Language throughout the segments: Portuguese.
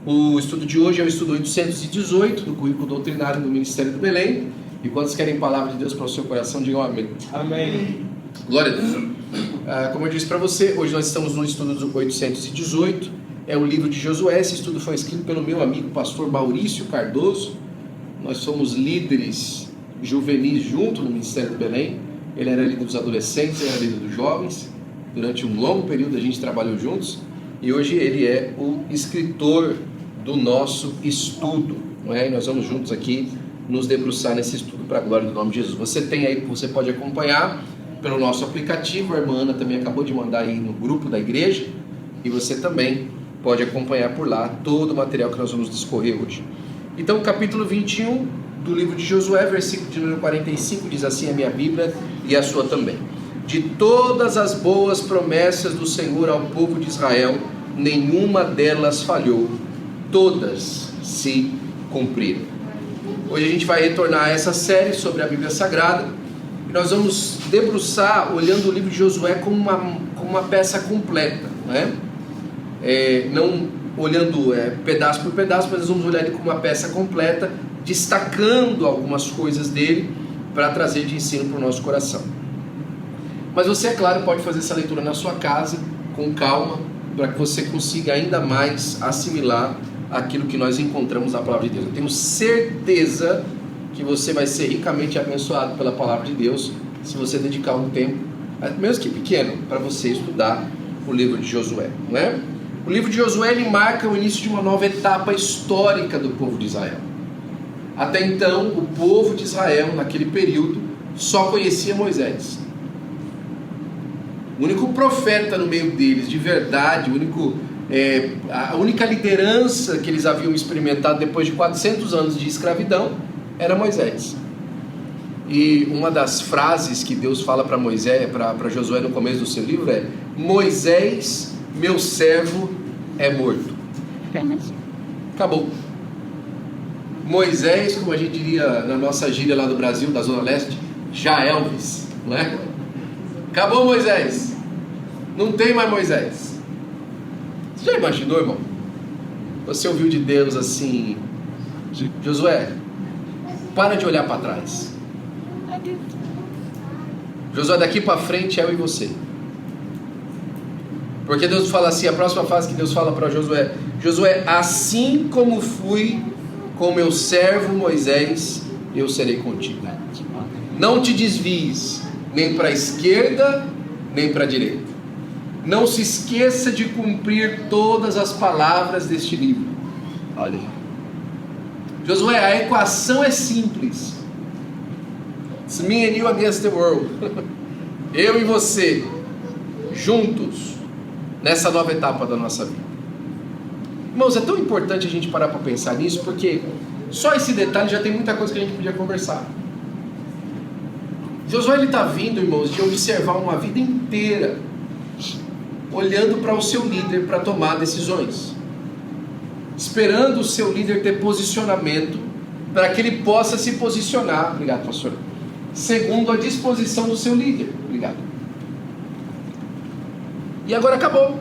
O estudo de hoje é o estudo 818 do currículo doutrinário do Ministério do Belém. E quantos querem palavra de Deus para o seu coração, digam amém. Amém. Glória a Deus. Como eu disse para você, hoje nós estamos no estudo do 818. É o livro de Josué. Esse estudo foi escrito pelo meu amigo pastor Maurício Cardoso. Nós somos líderes juvenis junto no Ministério do Belém. Ele era líder dos adolescentes, eu era líder dos jovens. Durante um longo período a gente trabalhou juntos. E hoje ele é o escritor do nosso estudo, não é? E nós vamos juntos aqui nos debruçar nesse estudo para a glória do nome de Jesus. Você tem aí, você pode acompanhar pelo nosso aplicativo. A irmã Ana também acabou de mandar aí no grupo da igreja, e você também pode acompanhar por lá todo o material que nós vamos discorrer hoje. Então, capítulo 21 do livro de Josué, versículo de número 45, diz assim a minha Bíblia e a sua também: de todas as boas promessas do Senhor ao povo de Israel, nenhuma delas falhou, todas se cumpriram. Hoje a gente vai retornar a essa série sobre a Bíblia Sagrada, e nós vamos debruçar olhando o livro de Josué como uma peça completa, né? Não olhando pedaço por pedaço, mas nós vamos olhar ele como uma peça completa, destacando algumas coisas dele para trazer de ensino para o nosso coração. Mas você, é claro, pode fazer essa leitura na sua casa, com calma, para que você consiga ainda mais assimilar aquilo que nós encontramos na palavra de Deus. Eu tenho certeza que você vai ser ricamente abençoado pela palavra de Deus, se você dedicar um tempo, mesmo que pequeno, para você estudar o livro de Josué, não é? O livro de Josué, ele marca o início de uma nova etapa histórica do povo de Israel. Até então, o povo de Israel, naquele período, só conhecia Moisés. O único profeta no meio deles, de verdade, a única liderança que eles haviam experimentado depois de 400 anos de escravidão, era Moisés. E uma das frases que Deus fala para Moisés, para Josué no começo do seu livro é: Moisés, meu servo, é morto. Acabou. Moisés, como a gente diria na nossa gíria lá do Brasil, da Zona Leste, já Elvis, não é? Acabou Moisés, não tem mais Moisés. Você já imaginou, irmão? Você ouviu de Deus assim: Josué, para de olhar para trás. Josué, daqui para frente é eu e você. Porque Deus fala assim, a próxima fase que Deus fala para Josué: Josué, assim como fui com meu servo Moisés, eu serei contigo. Não te desvies nem para a esquerda, nem para a direita. Não se esqueça de cumprir todas as palavras deste livro. Olha aí. Josué, a equação é simples. It's me and you against the world. Eu e você, juntos, nessa nova etapa da nossa vida. Irmãos, é tão importante a gente parar para pensar nisso, porque só esse detalhe já tem muita coisa que a gente podia conversar. Josué, ele está vindo, irmãos, de observar uma vida inteira olhando para o seu líder para tomar decisões, esperando o seu líder ter posicionamento para que ele possa se posicionar, obrigado pastor, segundo a disposição do seu líder, obrigado. E agora acabou.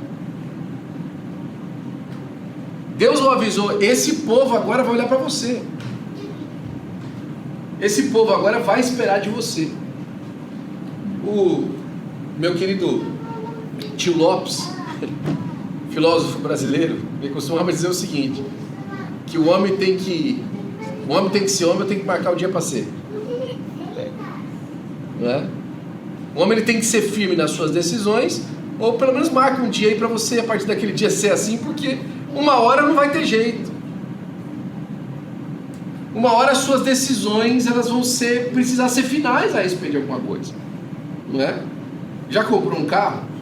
Deus o avisou: esse povo agora vai olhar para você, esse povo agora vai esperar de você. O meu querido tio Lopes, filósofo brasileiro, ele costumava dizer o seguinte: que o homem tem que ser homem, tem que marcar o dia para ser, não é? O homem, ele tem que ser firme nas suas decisões, ou pelo menos marca um dia aí para você, a partir daquele dia, ser assim, porque uma hora não vai ter jeito. Uma hora as suas decisões, elas vão precisar ser finais a respeito de alguma coisa, não é? Já comprou um carro?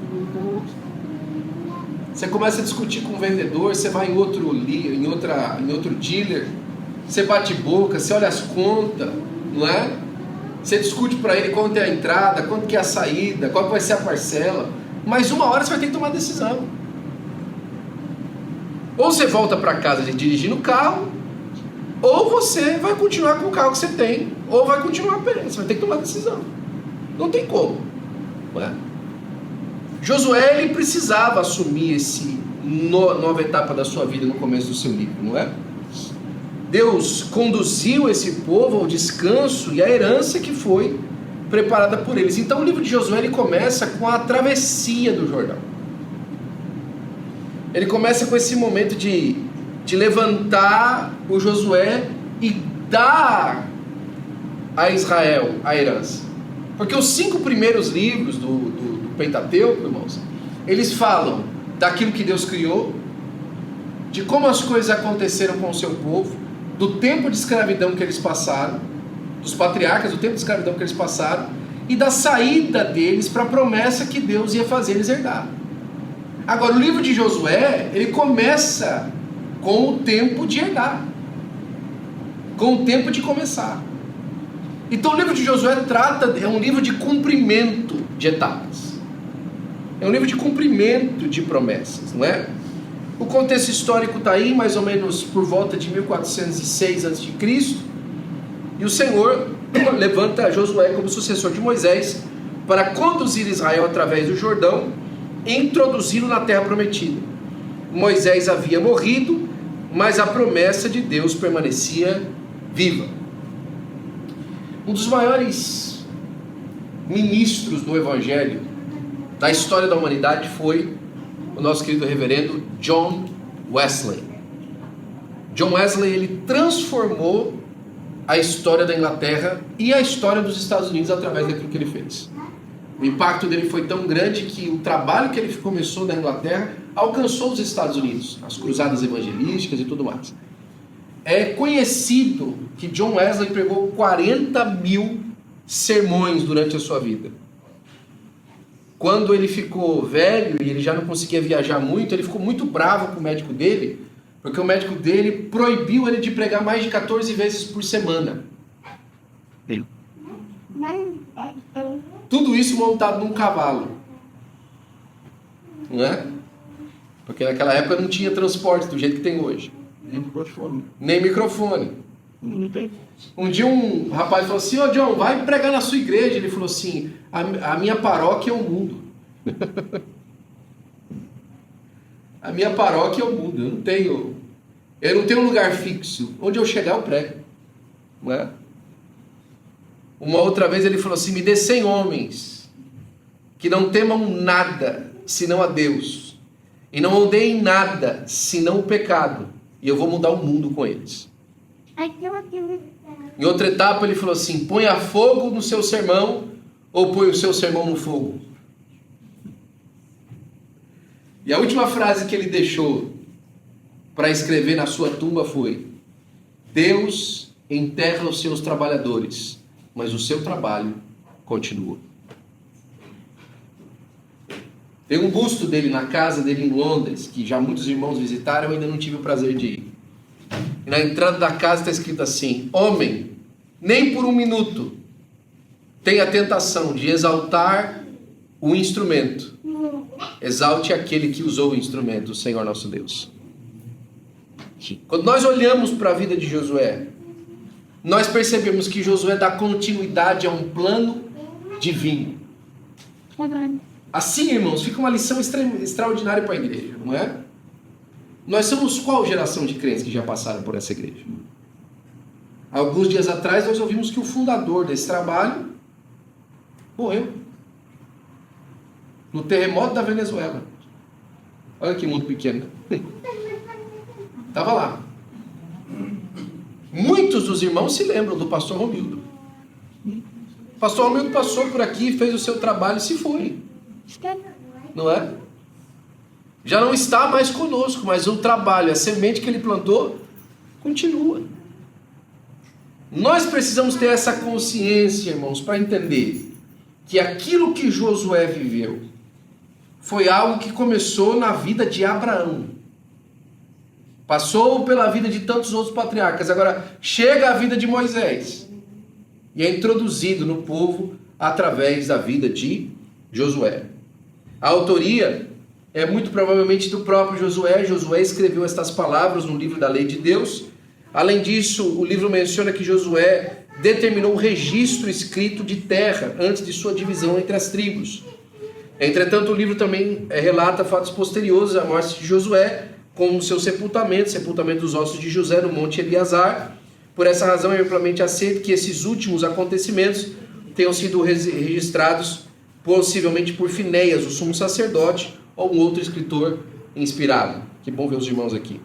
Você começa a discutir com o vendedor, você vai em outro dealer, você bate boca, você olha as contas, não é? Você discute para ele quanto é a entrada, quanto que é a saída, qual vai ser a parcela. Mas uma hora você vai ter que tomar decisão. Ou você volta para casa dirigindo o carro, ou você vai continuar com o carro que você tem, ou vai continuar a pé. Você vai ter que tomar decisão. Não tem como, não é? Josué, ele precisava assumir esse nova etapa da sua vida no começo do seu livro, não é? Deus conduziu esse povo ao descanso e à herança que foi preparada por eles. Então o livro de Josué ele começa com a travessia do Jordão. Ele começa com esse momento de levantar o Josué e dar a Israel a herança. Porque os 5 primeiros livros do Pentateuco, irmãos, eles falam daquilo que Deus criou, de como as coisas aconteceram com o seu povo, do tempo de escravidão que eles passaram, dos patriarcas, do tempo de escravidão que eles passaram, e da saída deles para a promessa que Deus ia fazer eles herdar. Agora, o livro de Josué, ele começa com o tempo de herdar, com o tempo de começar. Então o livro de Josué é um livro de cumprimento de etapas, é um livro de cumprimento de promessas, não é? O contexto histórico está aí, mais ou menos por volta de 1406 a.C., e o Senhor levanta Josué como sucessor de Moisés para conduzir Israel através do Jordão e introduzi-lo na terra prometida. Moisés havia morrido, mas a promessa de Deus permanecia viva. Um dos maiores ministros do Evangelho da história da humanidade foi o nosso querido reverendo John Wesley. John Wesley, ele transformou a história da Inglaterra e a história dos Estados Unidos através daquilo que ele fez. O impacto dele foi tão grande que o trabalho que ele começou na Inglaterra alcançou os Estados Unidos, as cruzadas evangelísticas e tudo mais. É conhecido que John Wesley pregou 40 mil sermões durante a sua vida. Quando ele ficou velho e ele já não conseguia viajar muito, ele ficou muito bravo com o médico dele, porque o médico dele proibiu ele de pregar mais de 14 vezes por semana. Tudo isso montado num cavalo. Não é? Porque naquela época não tinha transporte do jeito que tem hoje. Nem microfone. Um dia um rapaz falou assim: ô John, vai pregar na sua igreja. Ele falou assim: a minha paróquia é o mundo. A minha paróquia é o mundo. Eu não tenho um lugar fixo. Onde eu chegar eu prego. Não é? Uma outra vez ele falou assim: me dê 100 homens que não temam nada senão a Deus, e não odeiem nada senão o pecado, e eu vou mudar o mundo com eles. Em outra etapa ele falou assim: ponha fogo no seu sermão, ou põe o seu sermão no fogo. E a última frase que ele deixou para escrever na sua tumba foi: Deus enterra os seus trabalhadores, mas o seu trabalho continua. Tem um busto dele na casa dele em Londres, que já muitos irmãos visitaram, eu ainda não tive o prazer de ir. E na entrada da casa está escrito assim: homem, nem por um minuto tenha a tentação de exaltar o instrumento. Exalte aquele que usou o instrumento, o Senhor nosso Deus. Quando nós olhamos para a vida de Josué, nós percebemos que Josué dá continuidade a um plano divino. Assim, irmãos, fica uma lição extraordinária para a igreja, não é? Nós somos qual geração de crentes que já passaram por essa igreja? Alguns dias atrás nós ouvimos que o fundador desse trabalho morreu no terremoto da Venezuela. Olha que mundo pequeno. Estava lá. Muitos dos irmãos se lembram do pastor Romildo. O pastor Romildo passou por aqui, fez o seu trabalho e se foi. Não é? Já não está mais conosco, mas o trabalho, a semente que ele plantou, continua. Nós precisamos ter essa consciência, irmãos, para entender que aquilo que Josué viveu foi algo que começou na vida de Abraão. Passou pela vida de tantos outros patriarcas. Agora chega a vida de Moisés. E é introduzido no povo através da vida de Josué. A autoria é muito provavelmente do próprio Josué. Josué escreveu estas palavras no livro da lei de Deus. Além disso, o livro menciona que Josué determinou um registro escrito de terra antes de sua divisão entre as tribos. Entretanto, o livro também relata fatos posteriores à morte de Josué, como o seu sepultamento dos ossos de José no Monte Eleazar. Por essa razão, é amplamente aceito que esses últimos acontecimentos tenham sido registrados possivelmente por Finéias, o sumo sacerdote, ou um outro escritor inspirado. Que bom ver os irmãos aqui.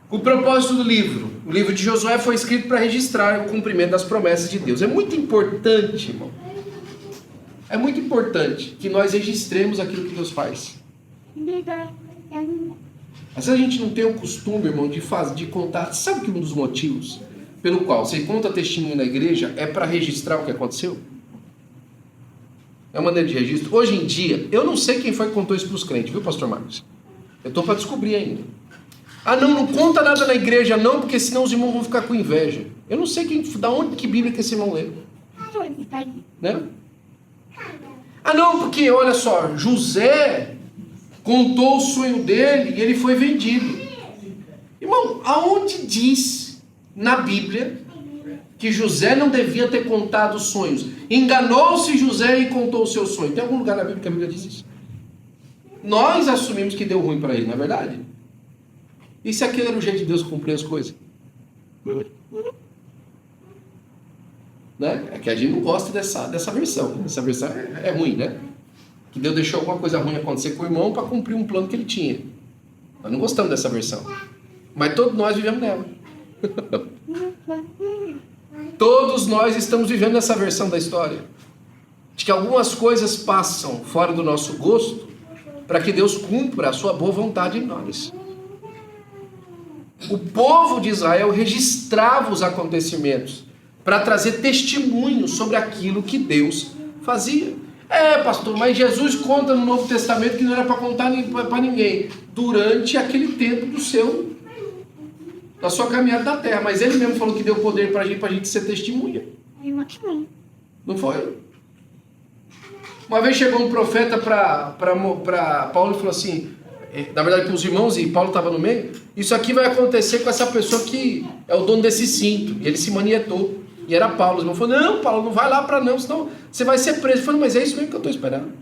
O propósito do livro. O livro de Josué foi escrito para registrar o cumprimento das promessas de Deus. É muito importante, irmão. É muito importante que nós registremos aquilo que Deus faz. Às vezes a gente não tem o costume, irmão, de contar. Sabe que um dos motivos pelo qual você conta testemunho na igreja é para registrar o que aconteceu? É uma maneira de registro. Hoje em dia, eu não sei quem foi que contou isso para os crentes, viu, pastor Marcos? Eu estou para descobrir ainda. Ah, não conta nada na igreja não, porque senão os irmãos vão ficar com inveja. Eu não sei da onde que Bíblia que esse irmão lê. Né? Ah não, porque olha só, José contou o sonho dele e ele foi vendido. Irmão, aonde diz na Bíblia que José não devia ter contado os sonhos? Enganou-se José e contou o seu sonho. Tem algum lugar na Bíblia que a Bíblia diz isso? Nós assumimos que deu ruim para ele, não é verdade? E se aquele era o jeito de Deus cumprir as coisas? Né? É que a gente não gosta dessa versão. Essa versão é ruim, né? Que Deus deixou alguma coisa ruim acontecer com o irmão para cumprir um plano que ele tinha. Nós não gostamos dessa versão. Mas todos nós vivemos nela. Todos nós estamos vivendo essa versão da história. De que algumas coisas passam fora do nosso gosto para que Deus cumpra a sua boa vontade em nós. O povo de Israel registrava os acontecimentos para trazer testemunho sobre aquilo que Deus fazia. Pastor, mas Jesus conta no Novo Testamento que não era para contar para ninguém durante aquele tempo da sua caminhada da terra, mas ele mesmo falou que deu poder para a gente ser testemunha. Não foi? Uma vez chegou um profeta para Paulo e falou assim, na verdade para os irmãos, e Paulo estava no meio, isso aqui vai acontecer com essa pessoa que é o dono desse cinto, e ele se manietou, e era Paulo. Os irmãos falaram, não Paulo, não vai lá para não, senão você vai ser preso. Ele falou, mas é isso mesmo que eu estou esperando.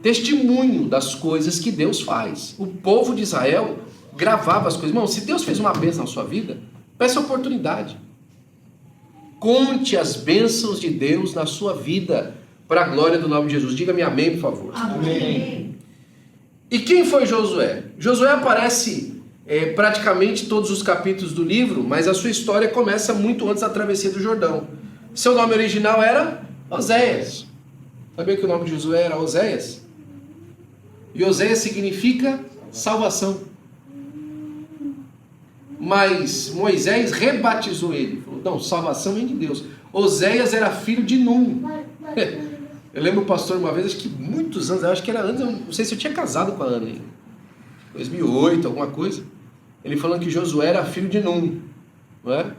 Testemunho das coisas que Deus faz. O povo de Israel gravava as coisas. Irmão, se Deus fez uma bênção na sua vida, peça oportunidade. Conte as bênçãos de Deus na sua vida, para a glória do nome de Jesus. Diga-me amém, por favor. Amém. E quem foi Josué? Josué aparece praticamente todos os capítulos do livro, mas a sua história começa muito antes da travessia do Jordão. Seu nome original era Oséias. Sabia que o nome de Josué era Oséias? E Oséias significa salvação. Mas Moisés rebatizou ele. Falou, não, salvação vem de Deus. Oséias era filho de Num. Eu lembro o pastor uma vez, acho que muitos anos, acho que era antes, eu não sei se eu tinha casado com a Ana, 2008, alguma coisa. Ele falando que Josué era filho de Num, não é?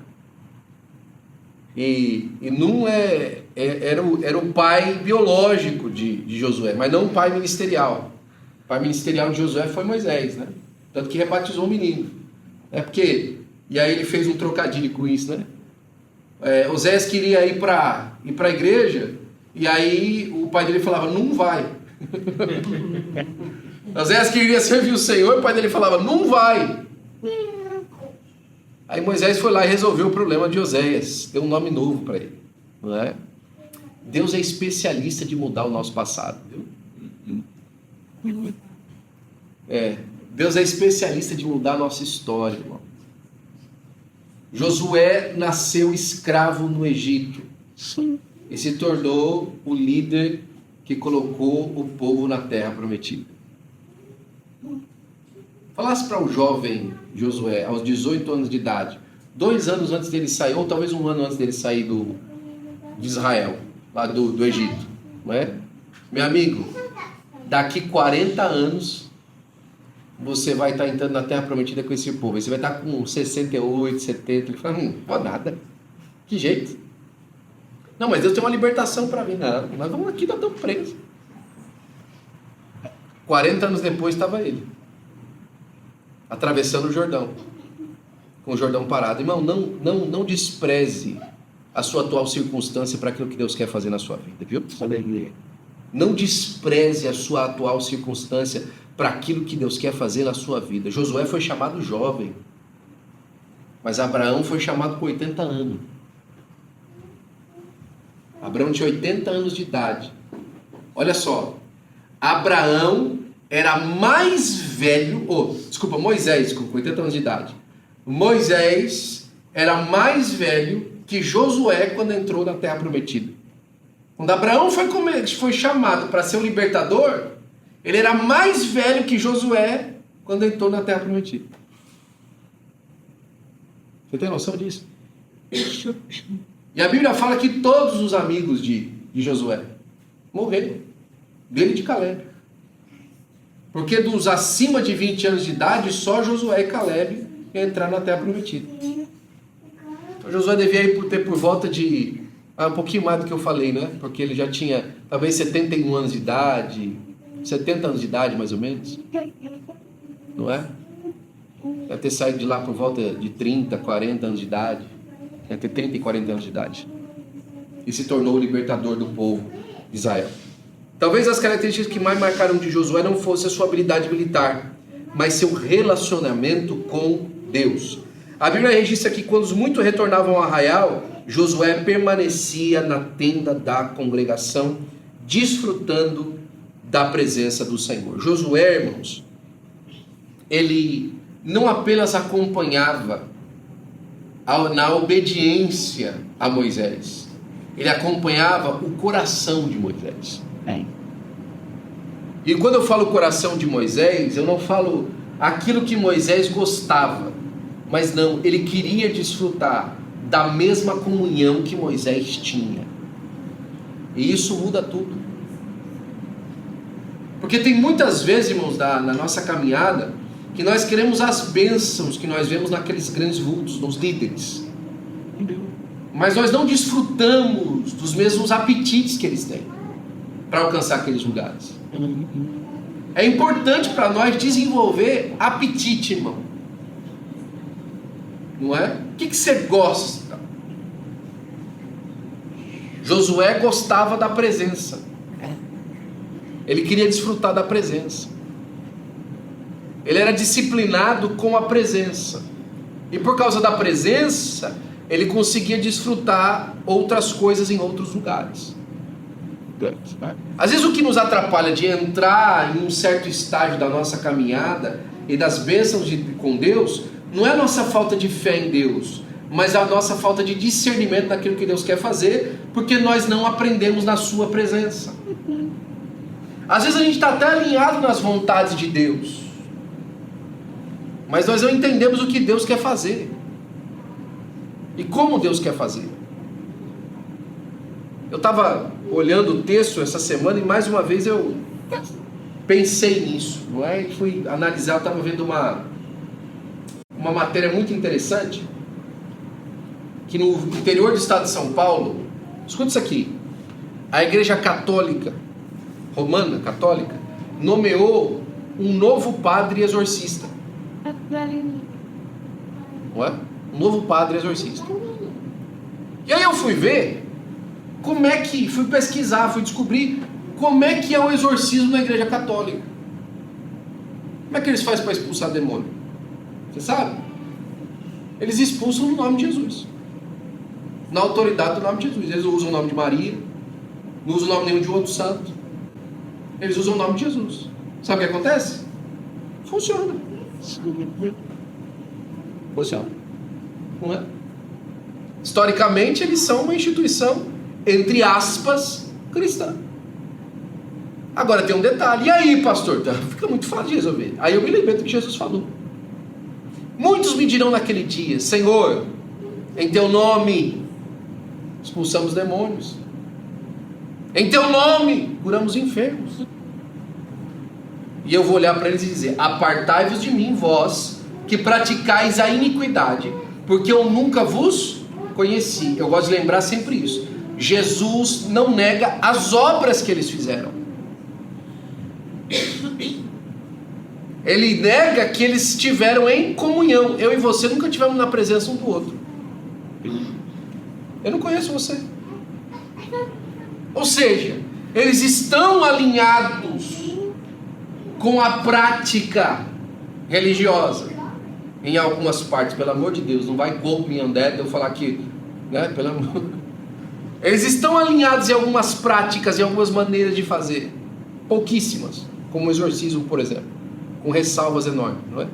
E Num era o pai biológico de Josué, mas não o pai ministerial. O pai ministerial de Josué foi Moisés, né? Tanto que rebatizou o menino. E aí ele fez um trocadilho com isso, né? Oséias queria ir para a igreja, e aí o pai dele falava, não vai. Oséias queria servir o Senhor, e o pai dele falava, não vai. Aí Moisés foi lá e resolveu o problema de Oséias, deu um nome novo para ele, não é? Deus é especialista de mudar o nosso passado, viu? Deus é especialista de mudar a nossa história, irmão. Josué nasceu escravo no Egito. Sim. E se tornou o líder que colocou o povo na terra prometida. Falasse para o jovem Josué, aos 18 anos de idade, 2 anos antes dele sair, ou talvez 1 ano antes dele sair de Israel, lá do Egito, não é? Meu amigo, daqui 40 anos, você vai estar entrando na terra prometida com esse povo. Você vai estar com 68, 70. Ele fala, pode nada. Que jeito? Não, mas Deus tem uma libertação para mim. Não, nós vamos aqui, nós estamos presos. 40 anos depois estava ele, atravessando o Jordão, com o Jordão parado. Irmão, não despreze a sua atual circunstância para aquilo que Deus quer fazer na sua vida, viu? Não despreze a sua atual circunstância para aquilo que Deus quer fazer na sua vida. Josué foi chamado jovem, mas Abraão foi chamado com 80 anos. Abraão tinha 80 anos de idade. Olha só, Abraão era mais velho, Moisés, com 80 anos de idade. Moisés era mais velho que Josué quando entrou na Terra Prometida. Quando Abraão foi chamado para ser o libertador, ele era mais velho que Josué quando entrou na Terra Prometida. Você tem noção disso? E a Bíblia fala que todos os amigos de Josué morreram, dele e de Caleb. Porque dos acima de 20 anos de idade, só Josué e Caleb entraram na Terra Prometida. Então Josué devia ter por volta de um pouquinho mais do que eu falei, né? Porque ele já tinha talvez 71 anos de idade, 70 anos de idade mais ou menos, não é? Deve ter saído de lá por volta de 30, 40 anos de idade, deve ter 30 e 40 anos de idade, e se tornou o libertador do povo de Israel. Talvez as características que mais marcaram de Josué não fosse a sua habilidade militar, mas seu relacionamento com Deus. A Bíblia registra que quando muitos retornavam ao arraial, Josué permanecia na tenda da congregação, desfrutando da presença do Senhor. Josué, irmãos, ele não apenas acompanhava na obediência a Moisés, ele acompanhava o coração de Moisés. E quando eu falo coração de Moisés, eu não falo aquilo que Moisés gostava, mas não, ele queria desfrutar da mesma comunhão que Moisés tinha. E isso muda tudo. Porque tem muitas vezes, irmãos, na nossa caminhada, que nós queremos as bênçãos que nós vemos naqueles grandes vultos, nos líderes. Mas nós não desfrutamos dos mesmos apetites que eles têm para alcançar aqueles lugares. É importante para nós desenvolver apetite, irmão. Não é? O que você gosta? Josué gostava da presença. Ele queria desfrutar da presença. Ele era disciplinado com a presença. E por causa da presença, ele conseguia desfrutar outras coisas em outros lugares. Às vezes o que nos atrapalha de entrar em um certo estágio da nossa caminhada e das bênçãos com Deus, não é a nossa falta de fé em Deus, mas a nossa falta de discernimento naquilo que Deus quer fazer, porque nós não aprendemos na sua presença. Às vezes a gente está até alinhado nas vontades de Deus, mas nós não entendemos o que Deus quer fazer e como Deus quer fazer. Eu estava olhando o texto essa semana e mais uma vez eu pensei nisso, não é? E fui analisar, eu estava vendo uma matéria muito interessante, que no interior do estado de São Paulo, escuta isso aqui, a igreja católica, romana católica, nomeou um novo padre exorcista. Não é? Um novo padre exorcista. E aí eu fui ver fui pesquisar, fui descobrir como é que é o exorcismo na igreja católica. Como é que eles fazem para expulsar demônio? Você sabe? Eles expulsam no nome de Jesus, na autoridade do nome de Jesus. Eles não usam o nome de Maria, não usam o nome nenhum de outro santo, eles usam o nome de Jesus. Sabe o que acontece? Funciona. Funciona. Não é? Historicamente eles são uma instituição, entre aspas, cristã. Agora tem um detalhe. E aí, pastor? Fica muito fácil de resolver. Aí eu me lembrei do que Jesus falou. Muitos me dirão naquele dia: Senhor, em teu nome expulsamos demônios, em teu nome curamos enfermos. E eu vou olhar para eles e dizer: apartai-vos de mim, vós que praticais a iniquidade, porque eu nunca vos conheci. Eu gosto de lembrar sempre isso. Jesus não nega as obras que eles fizeram. Ele nega que eles estiveram em comunhão. Eu e você nunca tivemos na presença um do outro. Eu não conheço você. Ou seja, Eles estão alinhados com a prática religiosa em algumas partes, pelo amor de Deus, não vai corpo em André eu falar que, né, pelo amor. Eles estão alinhados em algumas práticas, em algumas maneiras de fazer, pouquíssimas, como o exorcismo, por exemplo, com ressalvas enormes, não é?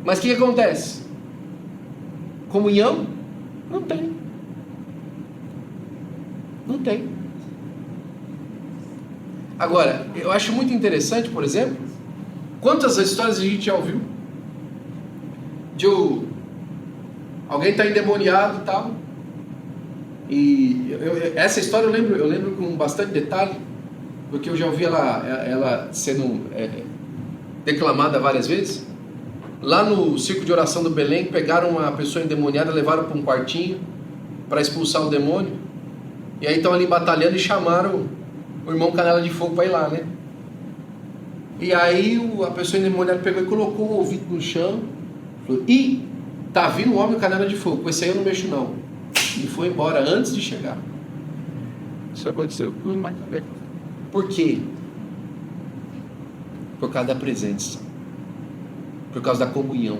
Mas o que acontece? Comunhão? Não tem. Não tem. Agora, eu acho muito interessante, por exemplo, quantas histórias a gente já ouviu de alguém está endemoniado e tal, e essa história eu lembro com bastante detalhe, porque eu já ouvi ela sendo declamada várias vezes. Lá no Circo de Oração do Belém, pegaram uma pessoa endemoniada, levaram para um quartinho para expulsar o demônio, e aí estão ali batalhando e chamaram o irmão Canela de Fogo para ir lá, né? E aí a pessoa endemoniada pegou e colocou o ouvido no chão, falou: ih, tá vindo um homem Canela de Fogo, com esse aí eu não mexo não. E foi embora antes de chegar. Isso aconteceu. Por quê? Por causa da presença, por causa da comunhão.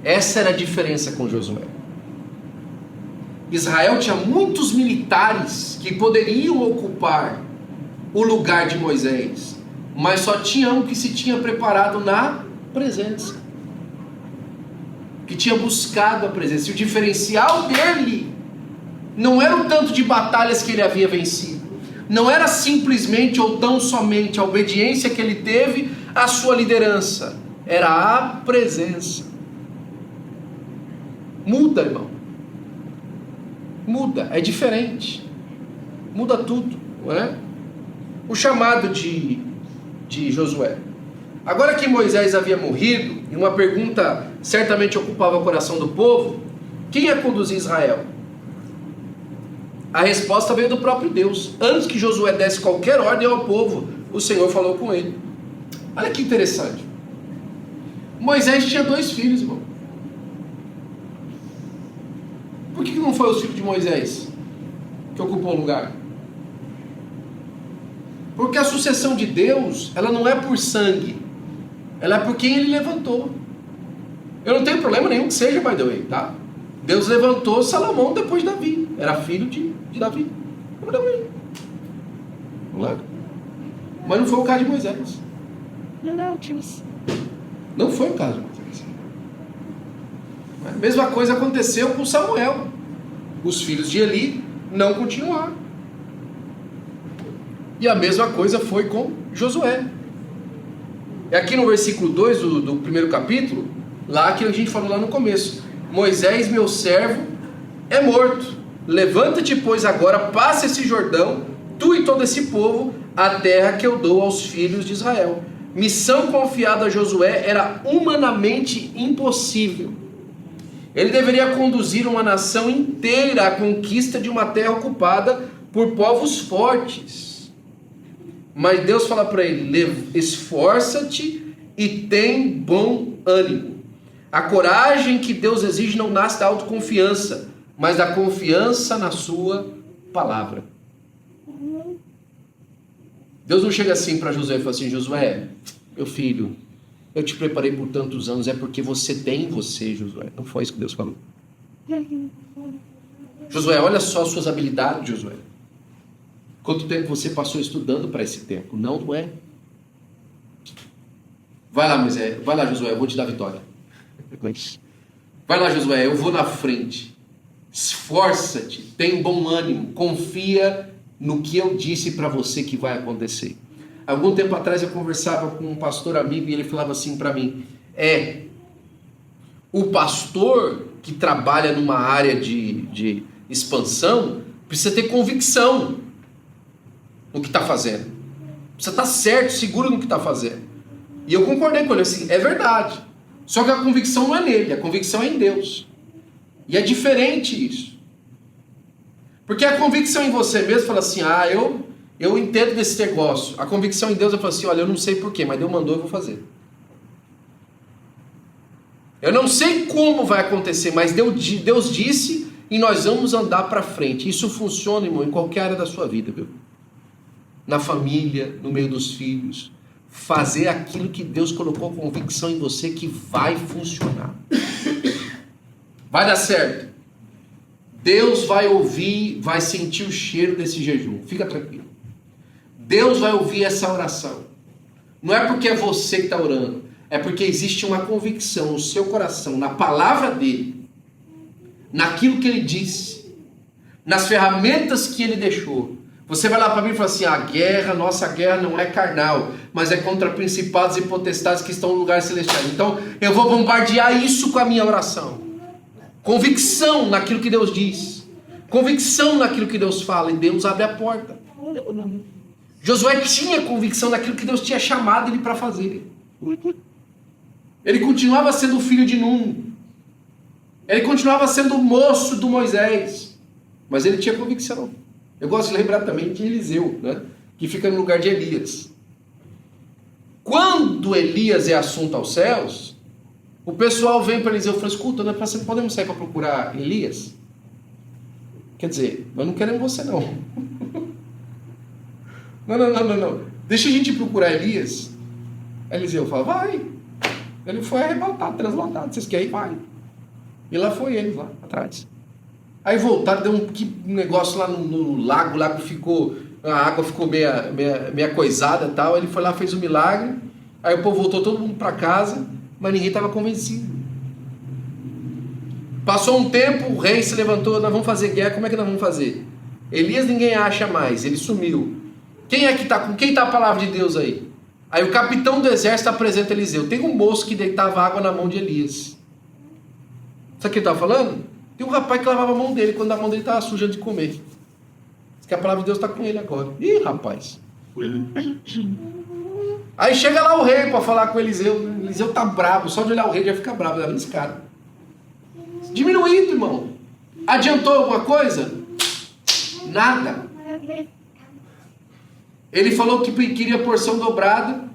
Essa era a diferença com Josué. Israel tinha muitos militares que poderiam ocupar o lugar de Moisés, mas só tinha um que se tinha preparado na presença, que tinha buscado a presença. E o diferencial dele não era o tanto de batalhas que ele havia vencido, não era simplesmente ou tão somente a obediência que ele teve à sua liderança, era a presença. Muda, irmão. Muda, é diferente. Muda tudo, não é? O chamado de Josué. Agora que Moisés havia morrido, e uma pergunta certamente ocupava o coração do povo: quem ia conduzir Israel? A resposta veio do próprio Deus. Antes que Josué desse qualquer ordem ao povo, o Senhor falou com ele. Olha que interessante. Moisés tinha 2 filhos, irmão. Por que não foi os filhos de Moisés que ocupou o lugar? Porque a sucessão de Deus, ela não é por sangue, ela é por quem ele levantou. Eu não tenho problema nenhum que seja, by the way, tá? Deus levantou Salomão depois de Davi, era filho de Davi. Mas não foi o caso de Moisés. Não foi o caso de Moisés. A mesma coisa aconteceu com Samuel. Os filhos de Eli não continuaram. E a mesma coisa foi com Josué. É aqui no versículo 2 do primeiro capítulo, lá que a gente falou lá no começo: Moisés, meu servo, é morto. Levanta-te, pois, agora, passa esse Jordão, tu e todo esse povo, a terra que eu dou aos filhos de Israel. Missão confiada a Josué era humanamente impossível. Ele deveria conduzir uma nação inteira à conquista de uma terra ocupada por povos fortes. Mas Deus fala para ele: esforça-te e tem bom ânimo. A coragem que Deus exige não nasce da autoconfiança, mas da confiança na sua palavra. Deus não chega assim para Josué e fala assim: Josué, meu filho, eu te preparei por tantos anos, é porque você tem em você, Josué. Não foi isso que Deus falou. Josué, olha só as suas habilidades, Josué. Quanto tempo você passou estudando para esse tempo? Não é. Vai lá, Moisés. Vai lá, Josué, eu vou te dar vitória. Vai lá, Josué, eu vou na frente. Esforça-te, tem bom ânimo, confia no que eu disse para você que vai acontecer. Algum tempo atrás eu conversava com um pastor amigo e ele falava assim para mim: o pastor que trabalha numa área de expansão precisa ter convicção no que está fazendo, precisa estar certo, seguro no que está fazendo. E eu concordei com ele assim: é verdade, só que a convicção não é nele, a convicção é em Deus. E é diferente isso, porque a convicção em você mesmo fala assim: eu entendo desse negócio. A convicção em Deus, eu falo assim: olha, eu não sei porquê, mas Deus mandou, eu vou fazer. Eu não sei como vai acontecer, mas Deus disse e nós vamos andar para frente. Isso funciona, irmão, em qualquer área da sua vida, viu? Na família, no meio dos filhos. Fazer aquilo que Deus colocou convicção em você que vai funcionar. Vai dar certo. Deus vai ouvir, vai sentir o cheiro desse jejum. Fica tranquilo. Deus vai ouvir essa oração. Não é porque é você que está orando. É porque existe uma convicção no seu coração, na palavra dele, naquilo que ele disse, nas ferramentas que ele deixou. Você vai lá para mim e fala assim, nossa guerra não é carnal, mas é contra principados e potestades que estão no lugar celestial. Então eu vou bombardear isso com a minha oração. Convicção naquilo que Deus diz, convicção naquilo que Deus fala, e Deus abre a porta. Josué tinha convicção naquilo que Deus tinha chamado ele para fazer. Ele continuava sendo o filho de Num, ele continuava sendo o moço do Moisés, mas ele tinha convicção. Eu gosto de lembrar também de Eliseu, né? Que fica no lugar de Elias. Quando Elias é assunto aos céus, o pessoal vem para Eliseu e fala, escuta, né, podemos sair para procurar Elias? Quer dizer, nós não queremos você não. Não. Deixa a gente procurar Elias. Aí Eliseu fala, vai. Ele foi arrebatado, translotado. Vocês querem ir? Vai. E lá foi ele, lá atrás. Aí voltaram, deu um negócio lá no lago, lá que ficou, a água ficou meia coisada e tal. Ele foi lá, fez um milagre. Aí o povo voltou todo mundo para casa, mas ninguém estava convencido. Passou um tempo, o rei se levantou, nós vamos fazer guerra, como é que nós vamos fazer? Elias ninguém acha mais, ele sumiu. Quem é que está com quem está a palavra de Deus aí? Aí o capitão do exército apresenta Eliseu. Tem um moço que deitava água na mão de Elias. Sabe o que ele estava falando? Tem um rapaz que lavava a mão dele quando a mão dele estava suja de comer. Diz que a palavra de Deus está com ele agora. Ih, rapaz. Aí chega lá o rei para falar com Eliseu. Eliseu está bravo, só de olhar o rei já fica bravo. Esse cara. Diminuído, irmão. Adiantou alguma coisa? Nada. Ele falou que queria porção dobrada.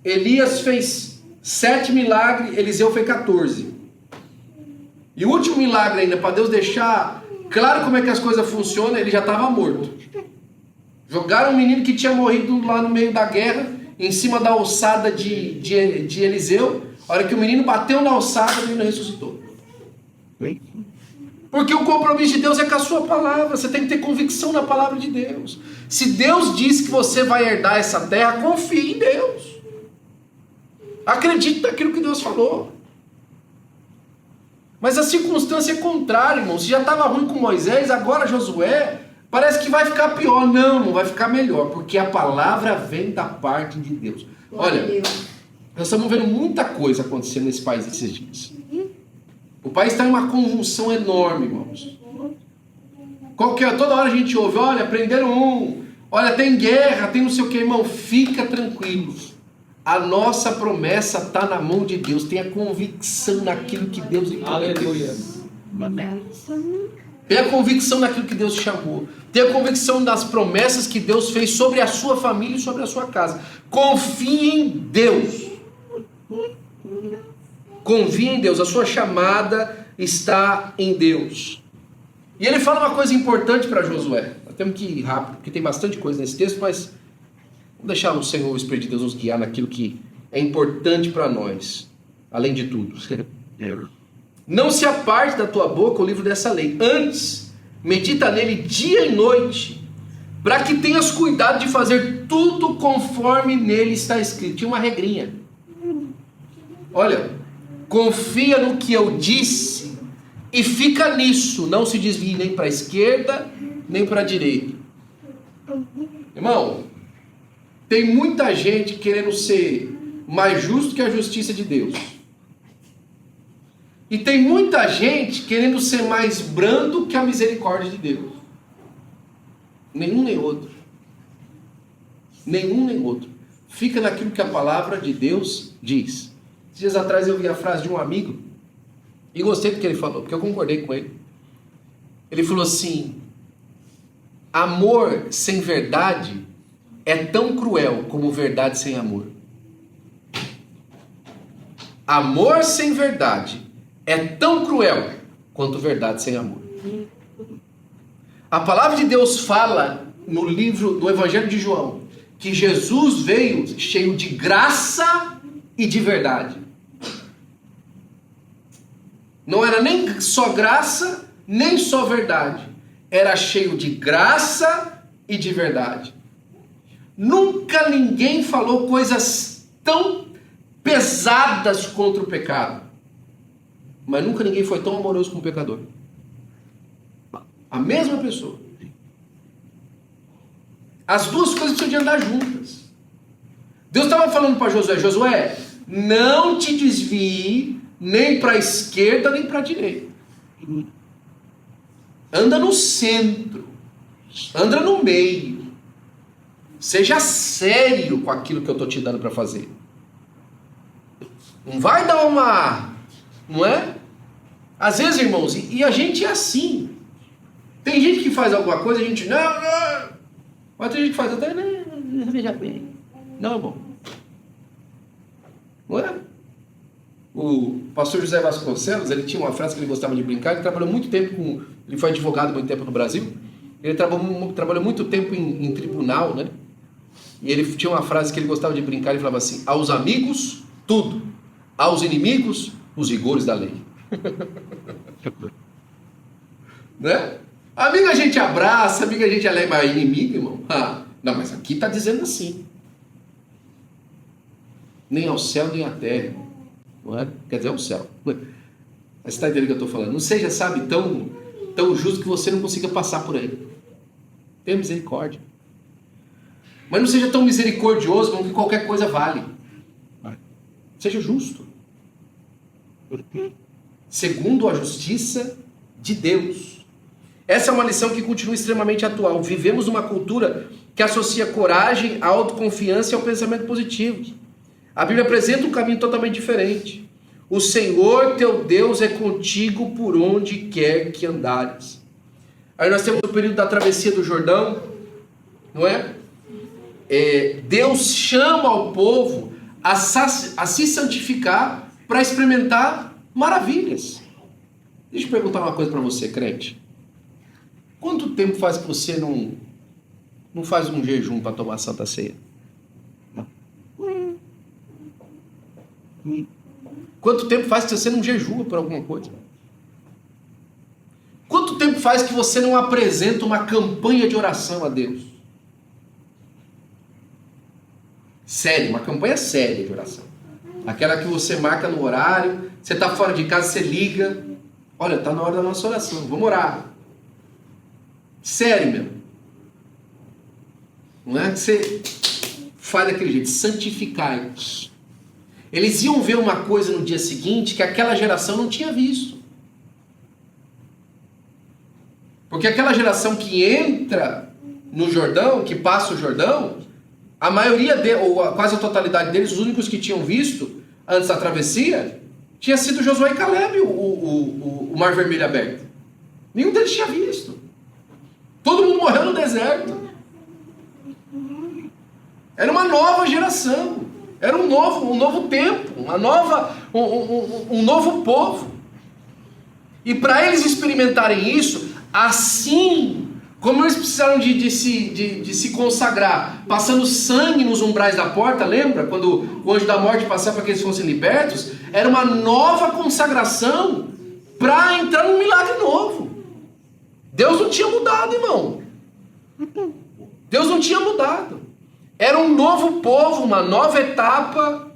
Elias fez 7 milagres, Eliseu fez 14. E o último milagre ainda, para Deus deixar claro como é que as coisas funcionam, ele já estava morto. Jogaram um menino que tinha morrido lá no meio da guerra, em cima da alçada de Eliseu. A hora que o menino bateu na alçada, o menino ressuscitou. Porque o compromisso de Deus é com a sua palavra. Você tem que ter convicção na palavra de Deus. Se Deus diz que você vai herdar essa terra, confie em Deus. Acredite naquilo que Deus falou. Mas a circunstância é contrária, irmão. Se já estava ruim com Moisés, agora Josué, parece que vai ficar pior. Não vai ficar melhor, porque a palavra vem da parte de Deus. Olha, nós estamos vendo muita coisa acontecendo nesse país esses dias. O país está em uma convulsão enorme, irmãos. Toda hora a gente ouve, olha, prenderam um, olha, tem guerra, tem não sei o que, irmão. Fica tranquilo. A nossa promessa está na mão de Deus. Tenha convicção naquilo que Deus encontrou. Aleluia. Tenha convicção naquilo que Deus chamou. Tenha convicção das promessas que Deus fez sobre a sua família e sobre a sua casa. Confie em Deus. Confie em Deus. A sua chamada está em Deus. E ele fala uma coisa importante para Josué. Nós temos que ir rápido, porque tem bastante coisa nesse texto, mas vamos deixar o Senhor, o Espírito de Deus, nos guiar naquilo que é importante para nós, além de tudo. Não se aparte da tua boca o livro dessa lei. Antes, medita nele dia e noite, para que tenhas cuidado de fazer tudo conforme nele está escrito. Tinha uma regrinha. Olha, confia no que eu disse e fica nisso. Não se desvie nem para a esquerda, nem para a direita. Irmão, tem muita gente querendo ser mais justo que a justiça de Deus. E tem muita gente querendo ser mais brando que a misericórdia de Deus. Nenhum nem outro. Nenhum nem outro. Fica naquilo que a palavra de Deus diz. Dias atrás eu vi a frase de um amigo e gostei do que ele falou, porque eu concordei com ele. Ele falou assim: amor sem verdade é tão cruel como verdade sem amor. Amor sem verdade é tão cruel quanto verdade sem amor. A palavra de Deus fala no livro do Evangelho de João que Jesus veio cheio de graça e de verdade. Não era nem só graça, nem só verdade. Era cheio de graça e de verdade. Nunca ninguém falou coisas tão pesadas contra o pecado. Mas nunca ninguém foi tão amoroso com o pecador. A mesma pessoa. As duas coisas precisam de andar juntas. Deus estava falando para Josué: Josué, não te desvie nem para a esquerda nem para a direita. Anda no centro. Anda no meio. Seja sério com aquilo que eu estou te dando para fazer. Não vai dar uma... Não é? Às vezes, irmãos, e a gente é assim. Tem gente que faz alguma coisa, a gente... Não. Mas tem gente que faz até... Não, veja bem. Não, irmão. Não é? O pastor José Vasconcelos, ele tinha uma frase que ele gostava de brincar. Ele trabalhou muito tempo com... Ele foi advogado muito tempo no Brasil. Ele trabalhou muito tempo em tribunal, né? E ele tinha uma frase que ele gostava de brincar. Ele falava assim: aos amigos, tudo. Aos inimigos, os rigores da lei. Né? Amigo a gente abraça, amigo a gente além, mas inimigo, irmão? Não, mas aqui está dizendo assim. Nem ao céu, nem à terra, irmão. Não é? Quer dizer, ao céu. Mas você está entendendo o que eu estou falando? Não seja, sabe, tão justo que você não consiga passar por aí. Tenha misericórdia. Mas não seja tão misericordioso como que qualquer coisa vale. Seja justo. Segundo a justiça de Deus. Essa é uma lição que continua extremamente atual. Vivemos numa cultura que associa coragem, autoconfiança e ao pensamento positivo. A Bíblia apresenta um caminho totalmente diferente. O Senhor teu Deus é contigo por onde quer que andares. Aí nós temos o período da travessia do Jordão, não é? Deus chama ao povo a se santificar para experimentar maravilhas. Deixa eu perguntar uma coisa para você, crente. Quanto tempo faz que você não faz um jejum para tomar a Santa Ceia? Quanto tempo faz que você não jejua por alguma coisa? Quanto tempo faz que você não apresenta uma campanha de oração a Deus? Sério, uma campanha séria de oração. Aquela que você marca no horário, você está fora de casa, você liga. Olha, está na hora da nossa oração, vamos orar. Sério mesmo. Não é que você faz daquele jeito, santificai-vos. Eles iam ver uma coisa no dia seguinte que aquela geração não tinha visto. Porque aquela geração que entra no Jordão, que passa o Jordão, a maioria, ou quase a totalidade deles, os únicos que tinham visto antes da travessia, tinha sido Josué e Caleb, o Mar Vermelho aberto. Nenhum deles tinha visto. Todo mundo morreu no deserto. Era uma nova geração. Era um novo tempo, um novo povo. E para eles experimentarem isso, assim como eles precisaram de se consagrar, passando sangue nos umbrais da porta, lembra? Quando o anjo da morte passava para que eles fossem libertos, era uma nova consagração para entrar num milagre novo. Deus não tinha mudado, irmão. Deus não tinha mudado. Era um novo povo, uma nova etapa.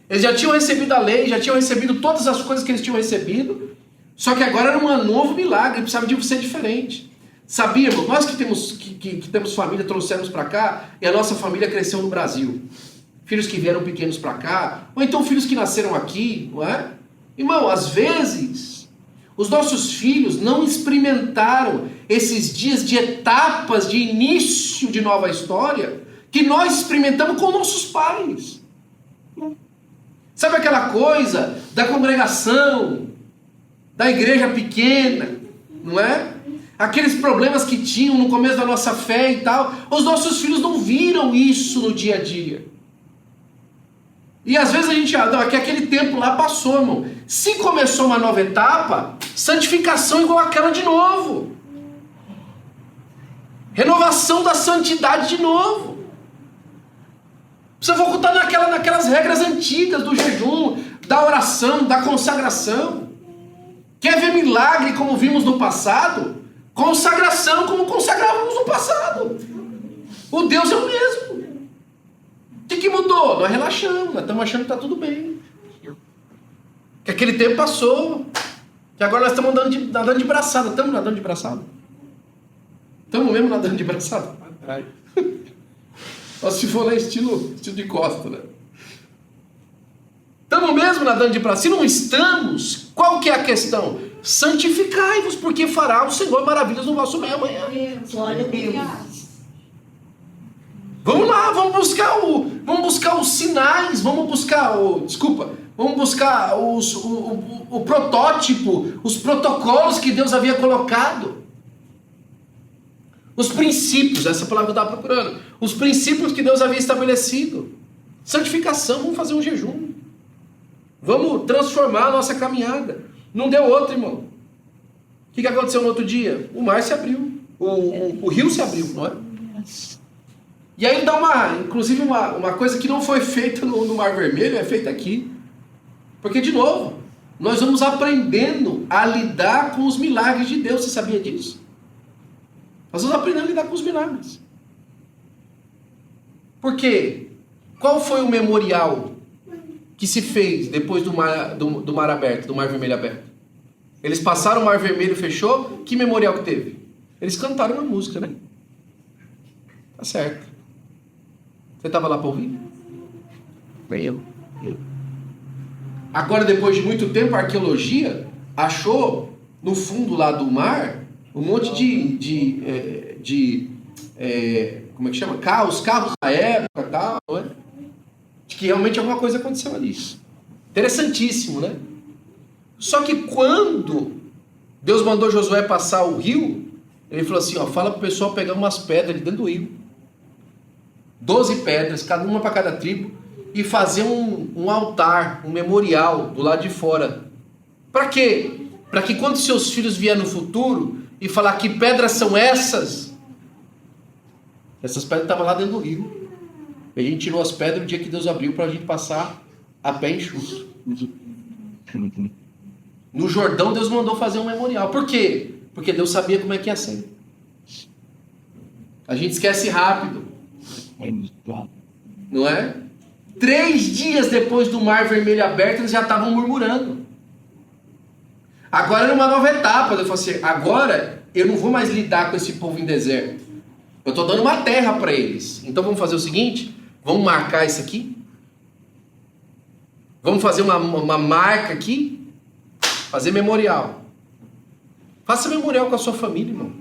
Eles já tinham recebido a lei, já tinham recebido todas as coisas que eles tinham recebido. Só que agora era um novo milagre, precisava de ser diferente. Sabia, irmão? Nós que temos família, trouxemos para cá, e a nossa família cresceu no Brasil. Filhos que vieram pequenos para cá, ou então filhos que nasceram aqui, não é? Irmão, às vezes, os nossos filhos não experimentaram esses dias de etapas de início de nova história que nós experimentamos com nossos pais. Sabe aquela coisa da congregação, da igreja pequena, não é? Aqueles problemas que tinham no começo da nossa fé e tal. Os nossos filhos não viram isso no dia a dia. E às vezes a gente, não, é que aquele tempo lá passou, irmão. Se começou uma nova etapa, santificação igual aquela de novo. Renovação da santidade de novo. Precisa voltar naquelas regras antigas do jejum, da oração, da consagração. Quer ver milagre como vimos no passado? Consagração como consagrávamos no passado. O Deus é o mesmo. O que mudou? Nós relaxamos, nós estamos achando que está tudo bem. Que aquele tempo passou. Que agora nós estamos nadando de braçada. Estamos nadando de braçada? Estamos mesmo nadando de braçada? Só se for lá estilo de costa, né? Estamos mesmo nadando de braçada? Se não estamos, qual que é a questão? Santificai-vos, porque fará o Senhor maravilhas no vosso meio amanhã. Glória a Deus. Vamos lá, vamos buscar os sinais, vamos buscar o protótipo, os protocolos que Deus havia colocado. Os princípios, essa palavra que eu estava procurando. Os princípios que Deus havia estabelecido. Santificação, vamos fazer um jejum. Vamos transformar a nossa caminhada. Não deu outro, irmão. O que aconteceu no outro dia? O mar se abriu. O rio se abriu, não é? E aí dá inclusive uma coisa que não foi feita no Mar Vermelho, é feita aqui. Porque, de novo, nós vamos aprendendo a lidar com os milagres de Deus. Você sabia disso? Nós vamos aprendendo a lidar com os milagres. Por quê? Qual foi o memorial que se fez depois do mar aberto, do Mar Vermelho aberto? Eles passaram o Mar Vermelho, fechou. Que memorial que teve? Eles cantaram uma música, né? Tá certo. Você estava lá para ouvir? Eu. Agora, depois de muito tempo, a arqueologia achou no fundo lá do mar um monte como é que chama? Carros da época e tal, não é? De que realmente alguma coisa aconteceu ali. Interessantíssimo, né? Só que quando Deus mandou Josué passar o rio, ele falou assim, fala para o pessoal pegar umas pedras de dentro do rio. 12 pedras, uma para cada tribo, e fazer um altar, um memorial do lado de fora. Para quê? Para que quando seus filhos vierem no futuro e falar que pedras são essas pedras estavam lá dentro do rio. E a gente tirou as pedras no dia que Deus abriu para a gente passar a pé enxuto. No Jordão Deus mandou fazer um memorial. Por quê? Porque Deus sabia como é que ia ser. A gente esquece rápido. Não é? 3 dias depois do Mar Vermelho aberto, eles já estavam murmurando. Agora era uma nova etapa. Eu falei assim, agora eu não vou mais lidar com esse povo em deserto. Eu estou dando uma terra para eles. Então vamos fazer o seguinte, vamos marcar isso aqui. Vamos fazer uma marca aqui. Fazer memorial. Faça memorial com a sua família, irmão.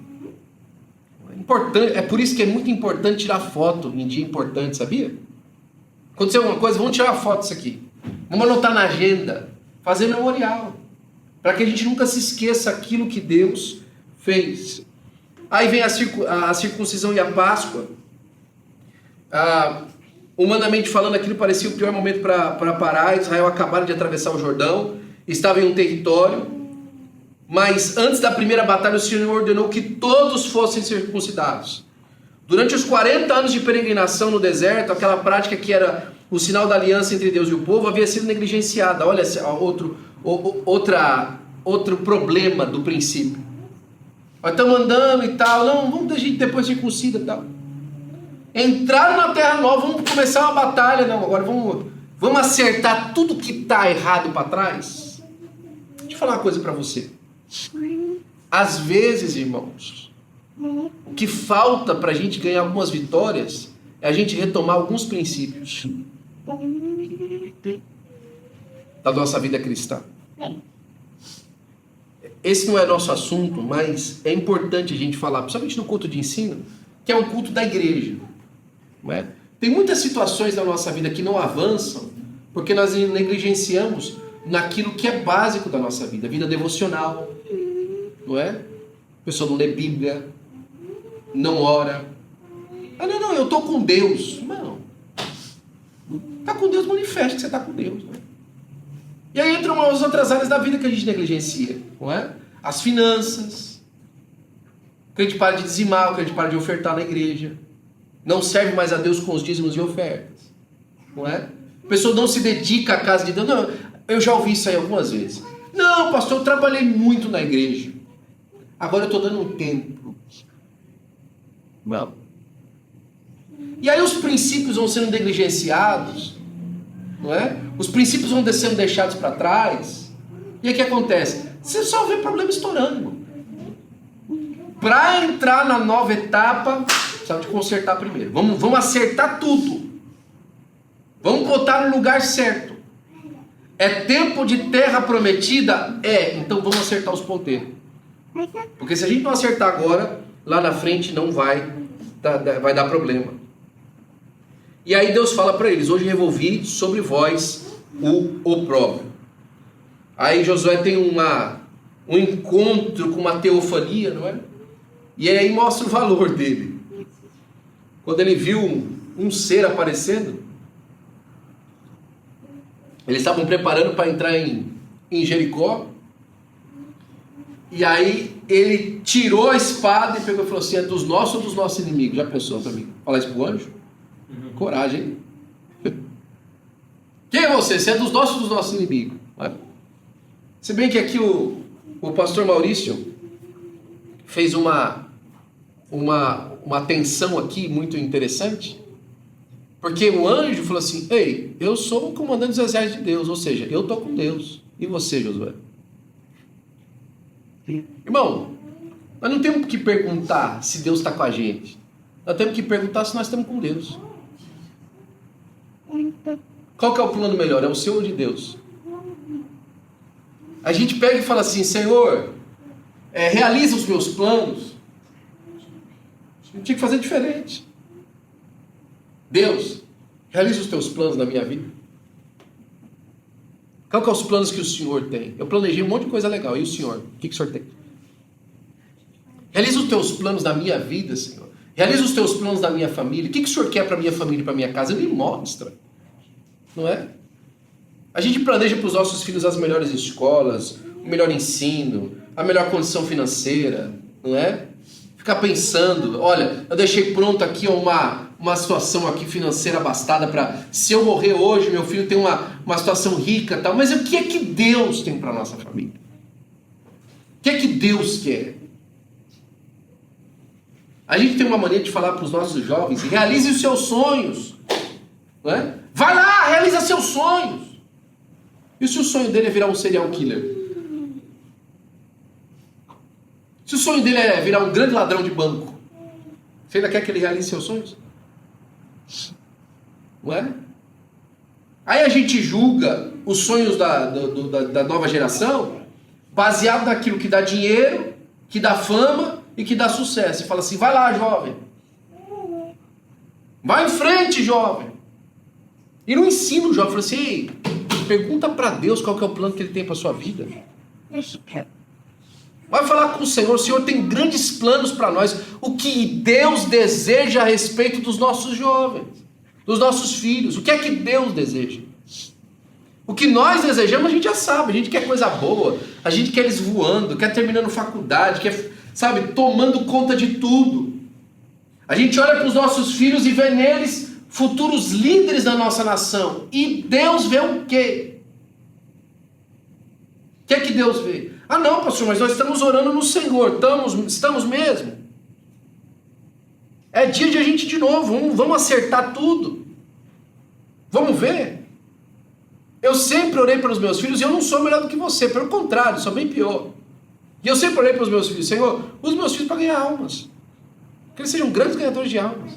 É por isso que é muito importante tirar foto em dia importante, sabia? Aconteceu alguma coisa, vamos tirar foto disso aqui. Vamos anotar na agenda. Fazer memorial. Para que a gente nunca se esqueça aquilo que Deus fez. Aí vem a circuncisão e a Páscoa. Humanamente falando, aquilo parecia o pior momento para parar. Israel acabara de atravessar o Jordão. Estava em um território. Mas antes da primeira batalha, o Senhor ordenou que todos fossem circuncidados. Durante os 40 anos de peregrinação no deserto, aquela prática que era o sinal da aliança entre Deus e o povo havia sido negligenciada. Olha outro problema do princípio. Nós estamos andando e tal, não, vamos a gente depois circuncida e tal. Entraram na terra nova, vamos começar uma batalha, não, agora vamos acertar tudo que está errado para trás. Deixa eu falar uma coisa para você. Às vezes, irmãos, o que falta para a gente ganhar algumas vitórias é a gente retomar alguns princípios da nossa vida cristã. Esse não é nosso assunto, mas é importante a gente falar, principalmente no culto de ensino, que é um culto da igreja. Não é? Tem muitas situações na nossa vida que não avançam porque nós negligenciamos naquilo que é básico da nossa vida, vida devocional, não é? A pessoa não lê Bíblia, não ora. Não, eu estou com Deus. Não. Está com Deus, manifeste que você está com Deus. Né? E aí entram as outras áreas da vida que a gente negligencia, não é? As finanças, que a gente para de dizimar, que a gente para de ofertar na igreja, não serve mais a Deus com os dízimos e ofertas, não é? A pessoa não se dedica à casa de Deus. Não, eu já ouvi isso aí algumas vezes. Não, pastor, eu trabalhei muito na igreja, agora eu estou dando um tempo. Não. E aí os princípios vão sendo negligenciados, não é? Os princípios vão sendo deixados para trás. E aí o que acontece? Você só vê problema estourando. Para entrar na nova etapa, precisa de consertar primeiro. Vamos acertar tudo. Vamos botar no lugar certo. É tempo de terra prometida? É. Então vamos acertar os ponteiros. Porque se a gente não acertar agora, lá na frente não vai dar problema. E aí Deus fala para eles: hoje revolvi sobre vós o opróbrio. Aí Josué tem um encontro com uma teofania, não é? E aí mostra o valor dele. Quando ele viu um ser aparecendo, eles estavam preparando para entrar em Jericó. E aí ele tirou a espada e pegou e falou assim: é dos nossos ou dos nossos inimigos? Já pensou para mim? Falar isso pro anjo? Coragem. Quem é você? Você é dos nossos ou dos nossos inimigos? Se bem que aqui o pastor Maurício fez uma tensão aqui muito interessante, porque o anjo falou assim: ei, eu sou o comandante dos exércitos de Deus, ou seja, eu estou com Deus. E você, Josué? Irmão, nós não temos que perguntar se Deus está com a gente, nós temos que perguntar se nós estamos com Deus. Qual que é o plano melhor? É o seu ou de Deus? A gente pega e fala assim: Senhor, realiza os meus planos. A gente tinha que fazer diferente. Deus, realiza os teus planos na minha vida. Qual que é os planos que o Senhor tem? Eu planejei um monte de coisa legal. E o Senhor? O que o Senhor tem? Realiza os teus planos na minha vida, Senhor. Realiza os teus planos na minha família. O que o Senhor quer para a minha família e para a minha casa? Me mostra. Não é? A gente planeja para os nossos filhos as melhores escolas, o melhor ensino, a melhor condição financeira, não é? Ficar pensando: olha, eu deixei pronto aqui uma situação aqui financeira abastada para, se eu morrer hoje, meu filho tem uma situação rica e tal. Mas o que é que Deus tem para a nossa família? O que é que Deus quer? A gente tem uma mania de falar para os nossos jovens: realize os seus sonhos, não é? Vai lá, realiza seus sonhos. E se o sonho dele é virar um serial killer? Se o sonho dele é virar um grande ladrão de banco, você ainda quer que ele realize seus sonhos? Não é? Aí a gente julga os sonhos da nova geração baseado naquilo que dá dinheiro, que dá fama e que dá sucesso. E fala assim: vai lá, jovem. Vai em frente, jovem. E não ensina o jovem. Fala assim: ei, pergunta para Deus qual que é o plano que Ele tem para a sua vida. Vai falar com o Senhor. O Senhor tem grandes planos para nós. O que Deus deseja a respeito dos nossos jovens, dos nossos filhos. O que é que Deus deseja? O que nós desejamos a gente já sabe. A gente quer coisa boa. A gente quer eles voando, quer terminando faculdade, quer, sabe, tomando conta de tudo. A gente olha para os nossos filhos e vê neles futuros líderes da nossa nação. E Deus vê o quê? O que é que Deus vê? Ah não, pastor, mas nós estamos orando no Senhor. Estamos mesmo? É dia de a gente de novo. Vamos acertar tudo. Vamos ver. Eu sempre orei pelos meus filhos e eu não sou melhor do que você. Pelo contrário, sou bem pior. E eu sempre orei pelos meus filhos: Senhor, usa meus filhos para ganhar almas. Que eles sejam grandes ganhadores de almas.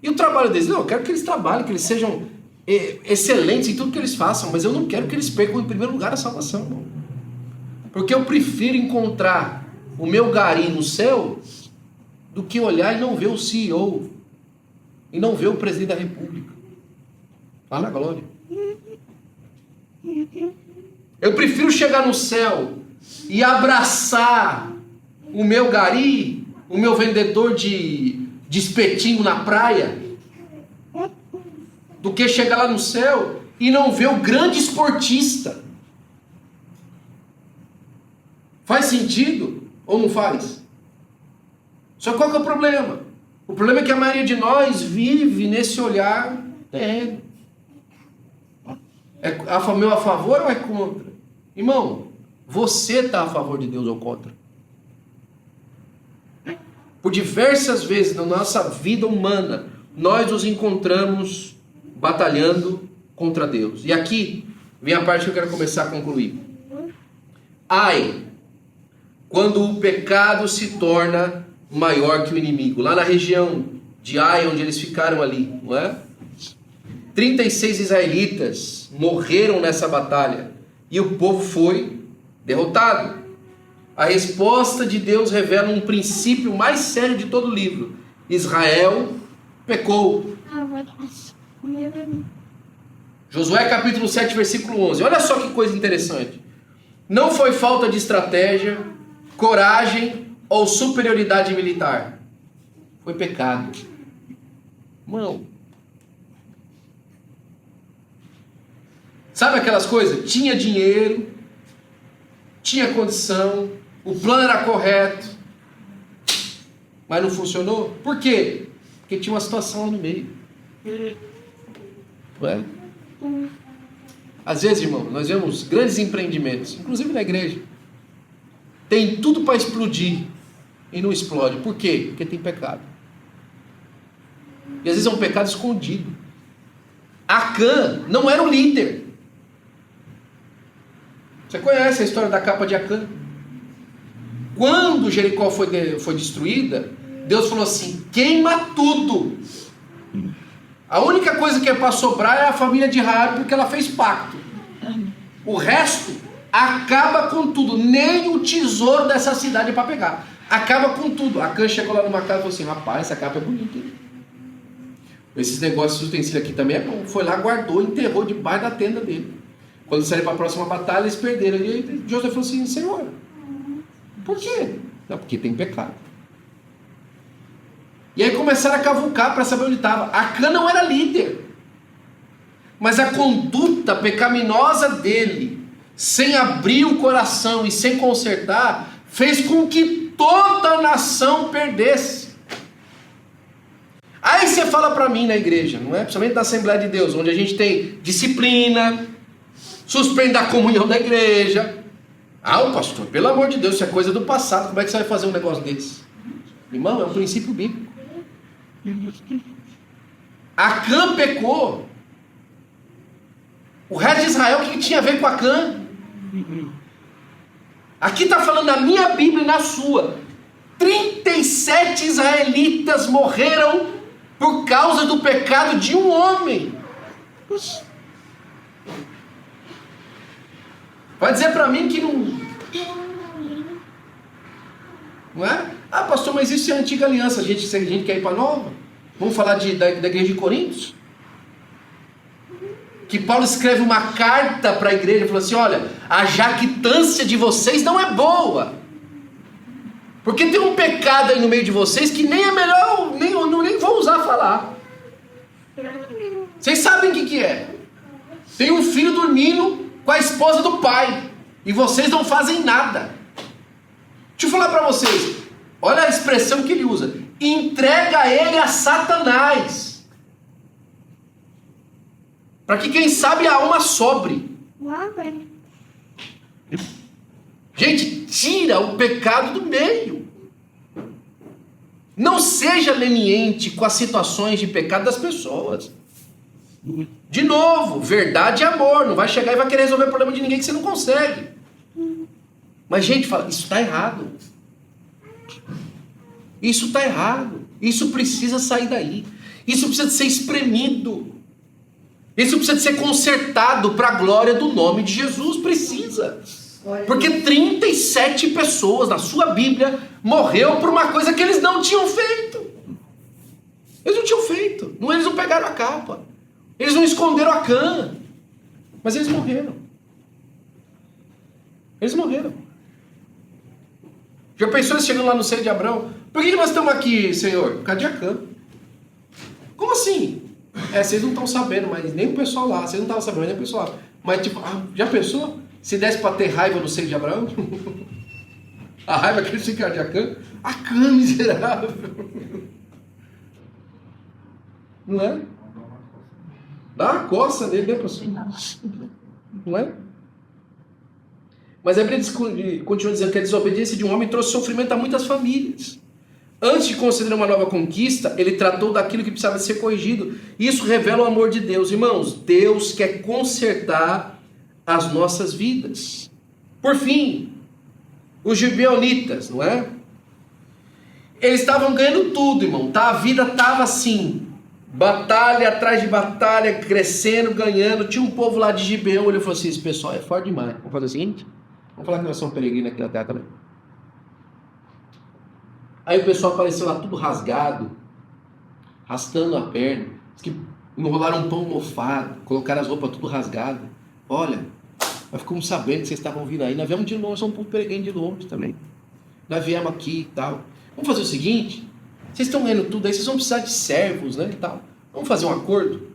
E o trabalho deles? Não, eu quero que eles trabalhem, que eles sejam excelentes em tudo que eles façam, mas eu não quero que eles percam em primeiro lugar a salvação, não. Porque eu prefiro encontrar o meu gari no céu do que olhar e não ver o CEO e não ver o presidente da república lá na glória. Eu prefiro chegar no céu e abraçar o meu gari, o meu vendedor de espetinho na praia, do que chegar lá no céu e não ver o grande esportista. Faz sentido ou não faz? Só qual que é o problema? O problema é que a maioria de nós vive nesse olhar terreno. É meu a favor ou é contra? Irmão, você está a favor de Deus ou contra? Por diversas vezes na nossa vida humana, nós nos encontramos batalhando contra Deus. E aqui vem a parte que eu quero começar a concluir. Ai, quando o pecado se torna maior que o inimigo. Lá na região de Ai, onde eles ficaram ali, não é? 36 israelitas morreram nessa batalha e o povo foi derrotado. A resposta de Deus revela um princípio mais sério de todo o livro. Israel pecou. Josué capítulo 7, versículo 11. Olha só que coisa interessante. Não foi falta de estratégia, coragem ou superioridade militar. Foi pecado. Irmão. Sabe aquelas coisas? Tinha dinheiro, tinha condição, o plano era correto, mas não funcionou. Por quê? Porque tinha uma situação lá no meio. Ué? Às vezes, irmão, nós vemos grandes empreendimentos, inclusive na igreja. Tem tudo para explodir e não explode. Por quê? Porque tem pecado. E às vezes é um pecado escondido. Acã não era o líder. Você conhece a história da capa de Acã? Quando Jericó foi destruída, Deus falou assim: queima tudo. A única coisa que é para sobrar é a família de Raabe, porque ela fez pacto. O resto acaba com tudo. Nem o tesouro dessa cidade é para pegar. Acaba com tudo. Acã chegou lá numa casa e falou assim: rapaz, essa capa é bonita, hein? Esses negócios de utensílio aqui também é bom. Foi lá, guardou, enterrou debaixo da tenda dele. Quando saíram para a próxima batalha, eles perderam. E aí José falou assim: Senhor, por quê? Não, porque tem pecado. E aí começaram a cavucar para saber onde estava. Acã não era líder. Mas a conduta pecaminosa dele, sem abrir o coração e sem consertar, fez com que toda a nação perdesse. Aí você fala para mim na igreja, não é? Principalmente na Assembleia de Deus, onde a gente tem disciplina, suspende a comunhão da igreja. Ah, o pastor, pelo amor de Deus, isso é coisa do passado, como é que você vai fazer um negócio desse? Irmão, é um princípio bíblico. Acã pecou. O resto de Israel, o que tinha a ver com Acã? Aqui está falando na minha Bíblia e na sua. 37 israelitas morreram por causa do pecado de um homem. Vai dizer para mim que não é? Ah, pastor, mas isso é a antiga aliança. A gente quer ir para a nova? Vamos falar da igreja de Coríntios? Que Paulo escreve uma carta para a igreja e fala assim: olha, a jactância de vocês não é boa. Porque tem um pecado aí no meio de vocês que nem é melhor, nem vou usar falar. Vocês sabem o que é. Tem um filho dormindo com a esposa do pai. E vocês não fazem nada. Deixa eu falar para vocês. Olha a expressão que ele usa. Entrega ele a Satanás. Para que quem sabe a alma sobre. Gente, tira o pecado do meio. Não seja leniente com as situações de pecado das pessoas. De novo, verdade e amor. Não vai chegar e vai querer resolver o problema de ninguém que você não consegue. Mas gente, fala, isso está errado. Isso está errado. Isso precisa sair daí. Isso precisa ser espremido. Isso precisa ser consertado para a glória do nome de Jesus. Precisa. Porque 37 pessoas na sua Bíblia morreu por uma coisa que eles não tinham feito. Eles não tinham feito. Eles não pegaram a capa. Eles não esconderam a cã. Mas eles morreram. Eles morreram. Já pensou eles chegando lá no seio de Abraão? Por que nós estamos aqui, Senhor? Cadê a cã? Como assim? Vocês não estão sabendo, mas nem o pessoal lá. Vocês não estavam sabendo, nem o pessoal lá. Mas tipo, já pensou? Se desse para ter raiva no seio de Abraão? A raiva que ele se encarde a Cã miserável. Não é? Dá uma coça nele, né, pastor? Não é? Mas a Bíblia continua dizendo que a desobediência de um homem trouxe sofrimento a muitas famílias. Antes de conceder uma nova conquista, ele tratou daquilo que precisava ser corrigido. Isso revela o amor de Deus. Irmãos, Deus quer consertar as nossas vidas. Por fim, os gibeonitas, não é? Eles estavam ganhando tudo, irmão. A vida estava assim, batalha atrás de batalha, crescendo, ganhando. Tinha um povo lá de Gibeão, ele falou assim, esse pessoal é forte demais. Vamos fazer o seguinte, vamos falar que nós somos peregrinos aqui na terra também. Aí o pessoal apareceu lá tudo rasgado, arrastando a perna, que enrolaram um pão mofado, colocaram as roupas tudo rasgadas. Olha, nós ficamos sabendo que vocês estavam vindo aí, nós viemos de longe, somos um povo peregrino de longe também. Nós viemos aqui e tal. Vamos fazer o seguinte, vocês estão ganhando tudo aí, vocês vão precisar de servos, né, e tal. Vamos fazer um acordo?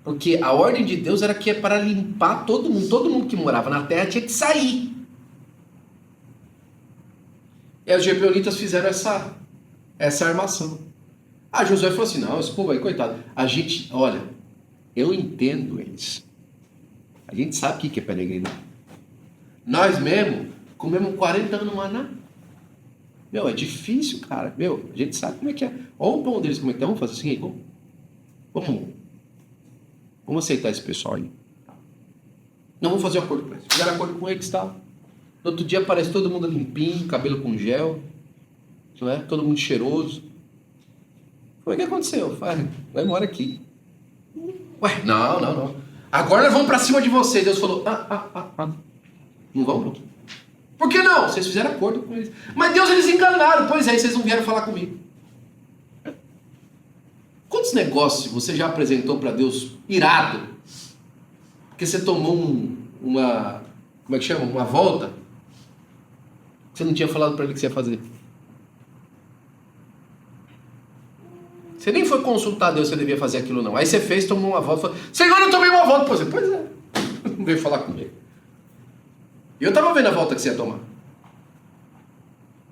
Porque a ordem de Deus era que é para limpar todo mundo que morava na terra tinha que sair. E os gibeonitas fizeram essa armação. Josué falou assim, não, esse povo aí, coitado, olha, eu entendo eles. A gente sabe o que é peregrino. Nós mesmo comemos 40 anos no maná. É difícil, cara. A gente sabe como é que é. Olha o pão deles, como é que é. Vamos fazer assim aí, vamos aceitar esse pessoal aí. Não, vamos fazer um acordo com eles. Fizeram acordo com eles e tal. No outro dia aparece todo mundo limpinho, cabelo com gel, não é? Todo mundo cheiroso. O que aconteceu? Vai embora aqui. Ué, não. Agora nós vamos para cima de vocês. Deus falou, não vão não. Por que não? Vocês fizeram acordo com eles. Mas Deus, eles enganaram. Pois é, vocês não vieram falar comigo. Quantos negócios você já apresentou para Deus irado? Porque você tomou uma... Como é que chama? Uma volta? Você não tinha falado para ele que você ia fazer. Você nem foi consultar Deus se você devia fazer aquilo não. Aí você fez, tomou uma volta, falou, Senhor, eu tomei uma volta. Pois é, não veio falar comigo. E eu estava vendo a volta que você ia tomar.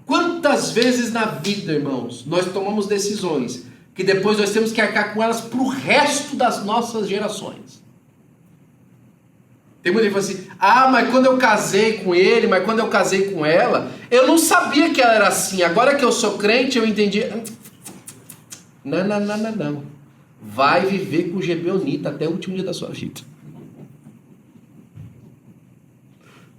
Quantas vezes na vida, irmãos, nós tomamos decisões que depois nós temos que arcar com elas para o resto das nossas gerações. Tem muita gente que fala assim, mas quando eu casei com ele, mas quando eu casei com ela, eu não sabia que ela era assim. Agora que eu sou crente, eu entendi. Não. Vai viver com o gibeonita até o último dia da sua vida.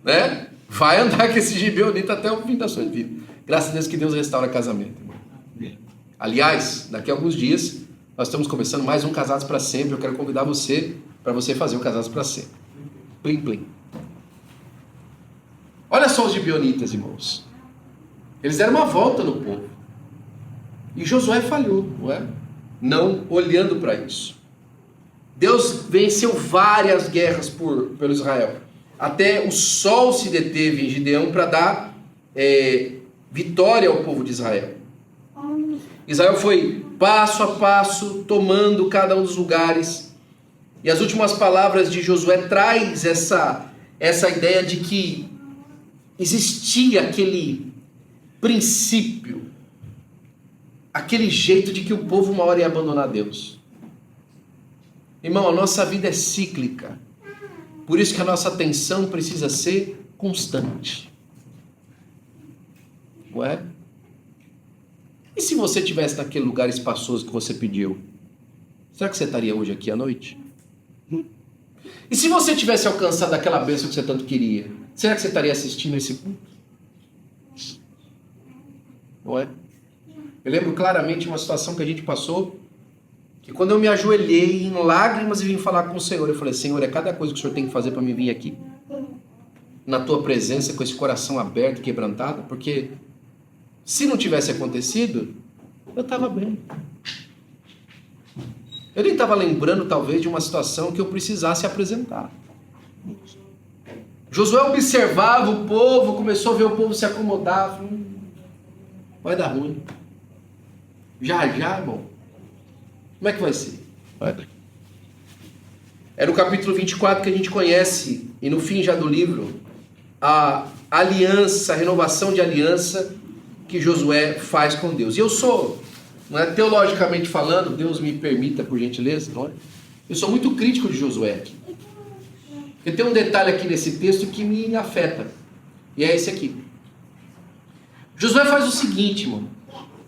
Né? Vai andar com esse gibeonita até o fim da sua vida. Graças a Deus que Deus restaura casamento. Aliás, daqui a alguns dias, nós estamos começando mais um Casados para Sempre. Eu quero convidar você, para você fazer o Casados para Sempre. Plim, plim. Olha só os gibeonitas, irmãos. Eles deram uma volta no povo. E Josué falhou, não é? Não olhando para isso. Deus venceu várias guerras pelo Israel. Até o sol se deteve em Gideão para dar vitória ao povo de Israel. Israel foi passo a passo tomando cada um dos lugares. E as últimas palavras de Josué traz essa ideia de que existia aquele princípio, aquele jeito de que o povo uma hora ia abandonar Deus. Irmão, a nossa vida é cíclica. Por isso que a nossa atenção precisa ser constante. Não é? E se você estivesse naquele lugar espaçoso que você pediu? Será que você estaria hoje aqui à noite? E se você tivesse alcançado aquela bênção que você tanto queria? Será que você estaria assistindo esse culto? Não é? Eu lembro claramente uma situação que a gente passou, que quando eu me ajoelhei em lágrimas e vim falar com o Senhor, eu falei, Senhor, é cada coisa que o Senhor tem que fazer para mim vir aqui, na tua presença, com esse coração aberto, quebrantado, porque se não tivesse acontecido, eu estava bem. Eu nem estava lembrando, talvez, de uma situação que eu precisasse apresentar. Josué observava o povo, começou a ver o povo se acomodar, falou, vai dar ruim. Já, irmão. Como é que vai ser? É no capítulo 24 que a gente conhece, e no fim já do livro, a aliança, a renovação de aliança que Josué faz com Deus. E eu sou, não é, teologicamente falando, Deus me permita, por gentileza, não é? Eu sou muito crítico de Josué aqui. Porque tem um detalhe aqui nesse texto que me afeta. E é esse aqui. Josué faz o seguinte, irmão.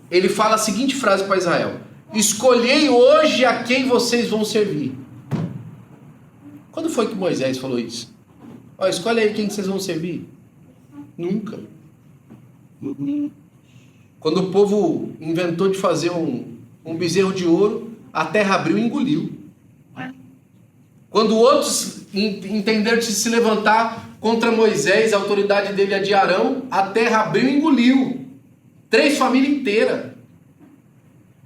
Ele fala a seguinte frase para Israel: escolhei hoje a quem vocês vão servir. Quando foi que Moisés falou isso? Ó, escolhe aí quem vocês vão servir. Nunca. Quando o povo inventou de fazer um bezerro de ouro, a terra abriu e engoliu. Quando outros entenderam de se levantar contra Moisés, a autoridade dele é de Arão, a terra abriu e engoliu. 3 famílias inteiras.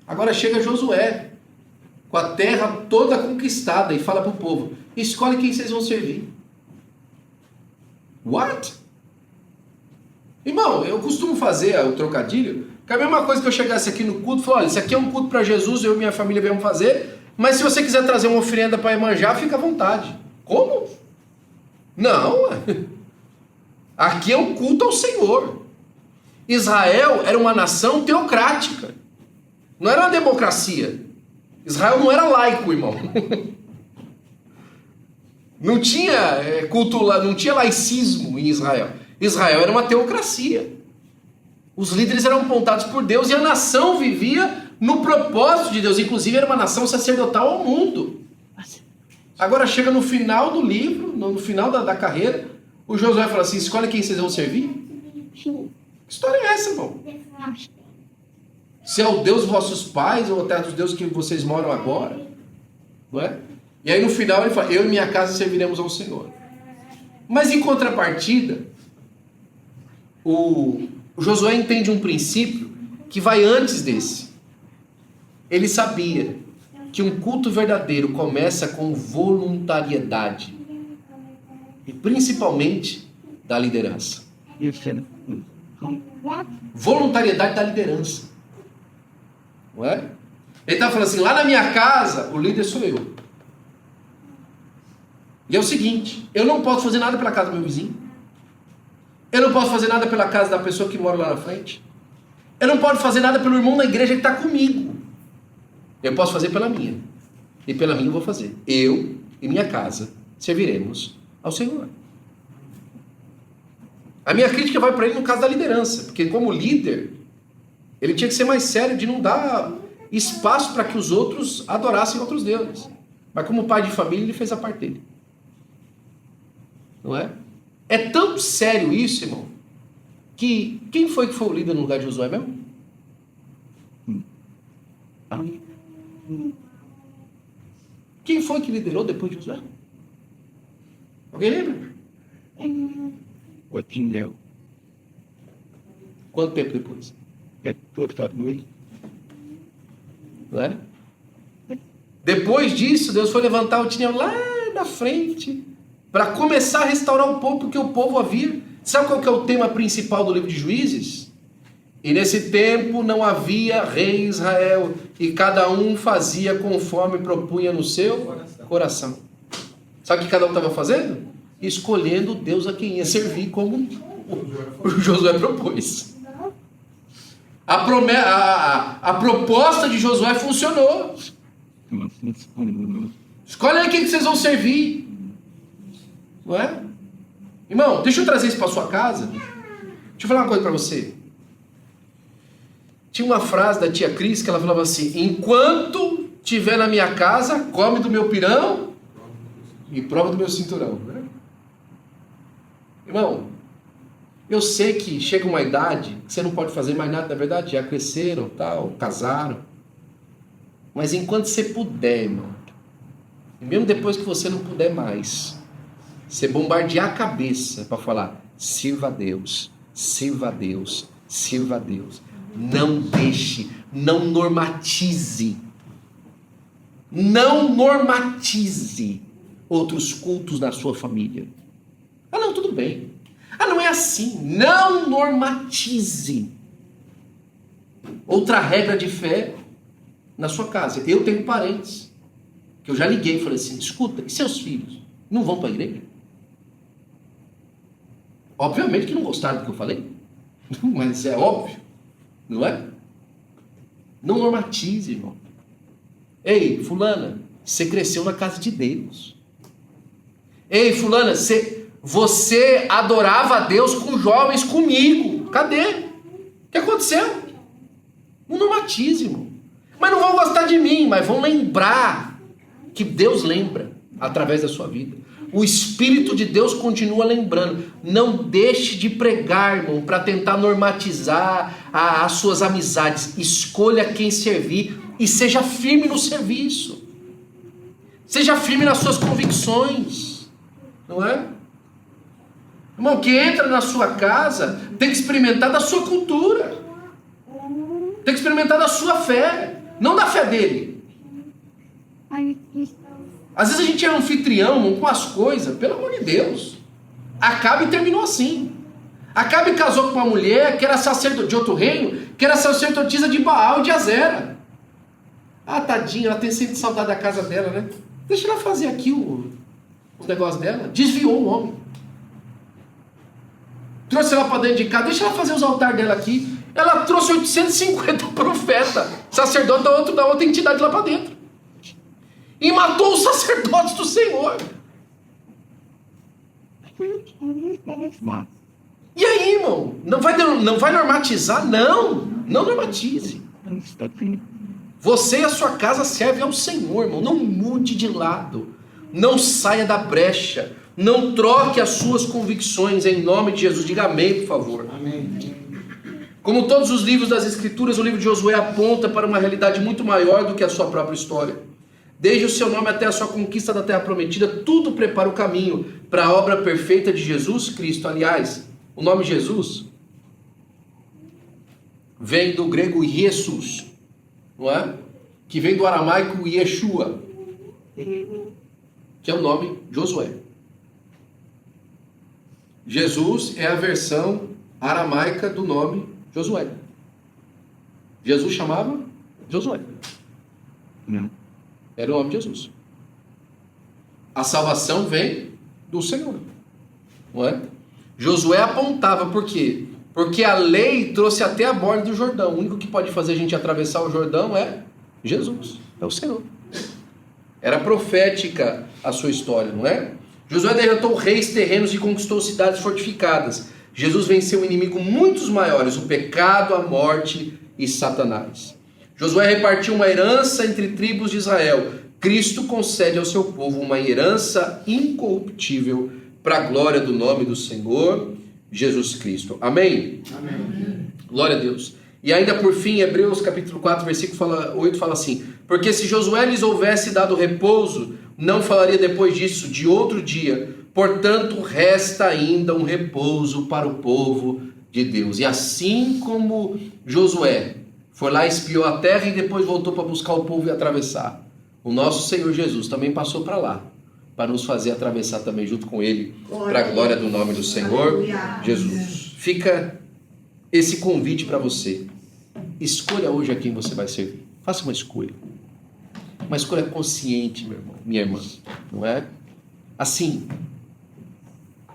Agora chega Josué, com a terra toda conquistada, e fala para o povo: escolhe quem vocês vão servir. What? Irmão, eu costumo fazer o trocadilho, que é a mesma coisa que eu chegasse aqui no culto e falar: olha, isso aqui é um culto para Jesus, eu e minha família viemos fazer, mas se você quiser trazer uma oferenda para Iemanjá, fica à vontade. Como? Não, aqui é um culto ao Senhor. Israel era uma nação teocrática, não era uma democracia. Israel não era laico, irmão. Não tinha culto, não tinha laicismo em Israel. Israel era uma teocracia. Os líderes eram apontados por Deus e a nação vivia no propósito de Deus. Inclusive era uma nação sacerdotal ao mundo. Agora chega no final do livro, no final da carreira, o Josué fala assim: escolhe quem vocês vão servir. Que história é essa, irmão? Se é o Deus dos vossos pais ou a terra dos deuses que vocês moram agora, não é? E aí no final ele fala: eu e minha casa serviremos ao Senhor. Mas em contrapartida, o Josué entende um princípio que vai antes desse. Ele sabia que um culto verdadeiro começa com voluntariedade, e principalmente da liderança. Voluntariedade da liderança, não é? Ele está falando assim: lá na minha casa o líder sou eu. E é o seguinte: eu não posso fazer nada pela casa do meu vizinho, eu não posso fazer nada pela casa da pessoa que mora lá na frente, eu não posso fazer nada pelo irmão da igreja que está comigo. Eu posso fazer pela minha, e pela minha eu vou fazer. Eu e minha casa serviremos ao Senhor. A minha crítica vai para ele no caso da liderança, porque como líder ele tinha que ser mais sério, de não dar espaço para que os outros adorassem outros deuses. Mas como pai de família ele fez a parte dele, não é? É tão sério isso, irmão, que quem foi que foi o líder no lugar de Josué mesmo? Quem foi que liderou depois de Josué? Alguém lembra? Otinho. Quanto tempo depois? Não é? Depois disso, Deus foi levantar o Otinho lá na frente para começar a restaurar o povo, porque o povo havia... Sabe qual que é o tema principal do livro de Juízes? E nesse tempo não havia rei em Israel, e cada um fazia conforme propunha no seu coração. Sabe o que cada um estava fazendo? Escolhendo o Deus a quem ia servir, como o Josué propôs. A proposta de Josué funcionou. Escolhe aí quem que vocês vão servir. Não é? Irmão, deixa eu trazer isso para sua casa. Deixa eu falar uma coisa para você. Tinha uma frase da tia Cris que ela falava assim: enquanto estiver na minha casa, come do meu pirão e prova do meu cinturão. Irmão, eu sei que chega uma idade que você não pode fazer mais nada, na verdade, já cresceram, tal, casaram. Mas enquanto você puder, irmão, e mesmo depois que você não puder mais, você bombardear a cabeça para falar: sirva a Deus, sirva a Deus, sirva a Deus. Não deixe, não normatize outros cultos na sua família. Ah, não, tudo bem. Ah, não é assim. Não normatize outra regra de fé na sua casa. Eu tenho parentes que eu já liguei e falei assim, escuta, e seus filhos não vão para a igreja? Obviamente que não gostaram do que eu falei, mas é óbvio, não é? Não normatize, irmão. Ei, fulana, você cresceu na casa de Deus. Ei, fulana, você adorava a Deus com jovens comigo. Cadê? O que aconteceu? Não normatize, irmão. Mas não vão gostar de mim, mas vão lembrar que Deus lembra através da sua vida. O Espírito de Deus continua lembrando. Não deixe de pregar, irmão, para tentar normatizar as suas amizades. Escolha quem servir e seja firme no serviço. Seja firme nas suas convicções. Não é? Irmão, que entra na sua casa tem que experimentar da sua cultura. Tem que experimentar da sua fé, não da fé dele. Às vezes a gente é anfitrião, irmão, com as coisas, pelo amor de Deus. Acabe e terminou assim. Acabe casou com uma mulher que era sacerdotisa de outro reino, que era sacerdotisa de Baal e de Azera. Ah, tadinha, ela tem sempre saudade da casa dela, né? Deixa ela fazer aqui o negócio dela. Desviou o homem. Trouxe ela para dentro de casa, deixa ela fazer os altares dela aqui. Ela trouxe 850 profetas, sacerdote da outra entidade lá para dentro. E matou os sacerdotes do Senhor. E aí, irmão? Não vai normatizar? Não normatize. Você e a sua casa servem ao Senhor, irmão. Não mude de lado. Não saia da brecha. Não troque as suas convicções em nome de Jesus. Diga amém, por favor. Amém. Como todos os livros das Escrituras, o livro de Josué aponta para uma realidade muito maior do que a sua própria história. Desde o seu nome até a sua conquista da terra prometida, tudo prepara o caminho para a obra perfeita de Jesus Cristo. Aliás, o nome Jesus vem do grego Jesus, não é? Que vem do aramaico Yeshua, que é o nome Josué. Jesus é a versão aramaica do nome Josué. Jesus chamava Josué. Era o nome de Jesus. A salvação vem do Senhor, não é? Josué apontava, por quê? Porque a lei trouxe até a borda do Jordão. O único que pode fazer a gente atravessar o Jordão é Jesus, é o Senhor. Era profética a sua história, não é? Josué derrotou reis terrenos e conquistou cidades fortificadas. Jesus venceu um inimigo muitos maiores, o pecado, a morte e Satanás. Josué repartiu uma herança entre tribos de Israel. Cristo concede ao seu povo uma herança incorruptível para a glória do nome do Senhor Jesus Cristo. Amém? Amém. Glória a Deus. E ainda por fim, Hebreus capítulo 4, versículo 8 fala assim: porque se Josué lhes houvesse dado repouso, não falaria depois disso de outro dia. Portanto, resta ainda um repouso para o povo de Deus. E assim como Josué foi lá, espiou a terra e depois voltou para buscar o povo e atravessar, o nosso Senhor Jesus também passou para lá, para nos fazer atravessar também junto com Ele, para a glória do nome do Senhor Jesus. Fica esse convite para você. Escolha hoje a quem você vai servir. Faça uma escolha consciente, meu irmão, minha irmã, não é? Assim,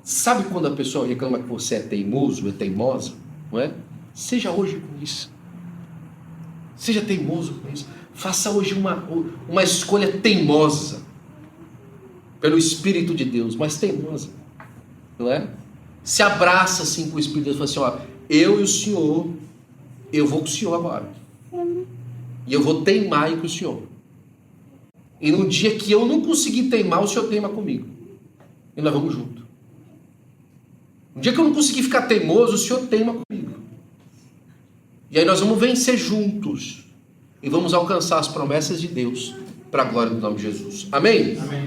sabe quando a pessoa reclama que você é teimoso, é teimosa, não é? Seja hoje com isso. Seja teimoso com isso. Faça hoje uma escolha teimosa pelo Espírito de Deus, mas teimosa, não é? Se abraça assim com o Espírito de Deus e fala assim: ó, eu e o Senhor, eu vou com o Senhor agora. E eu vou teimar com o Senhor. E no dia que eu não conseguir teimar, o Senhor teima comigo. E nós vamos juntos. No dia que eu não conseguir ficar teimoso, o Senhor teima comigo. E aí nós vamos vencer juntos. E vamos alcançar as promessas de Deus para a glória do nome de Jesus. Amém? Amém.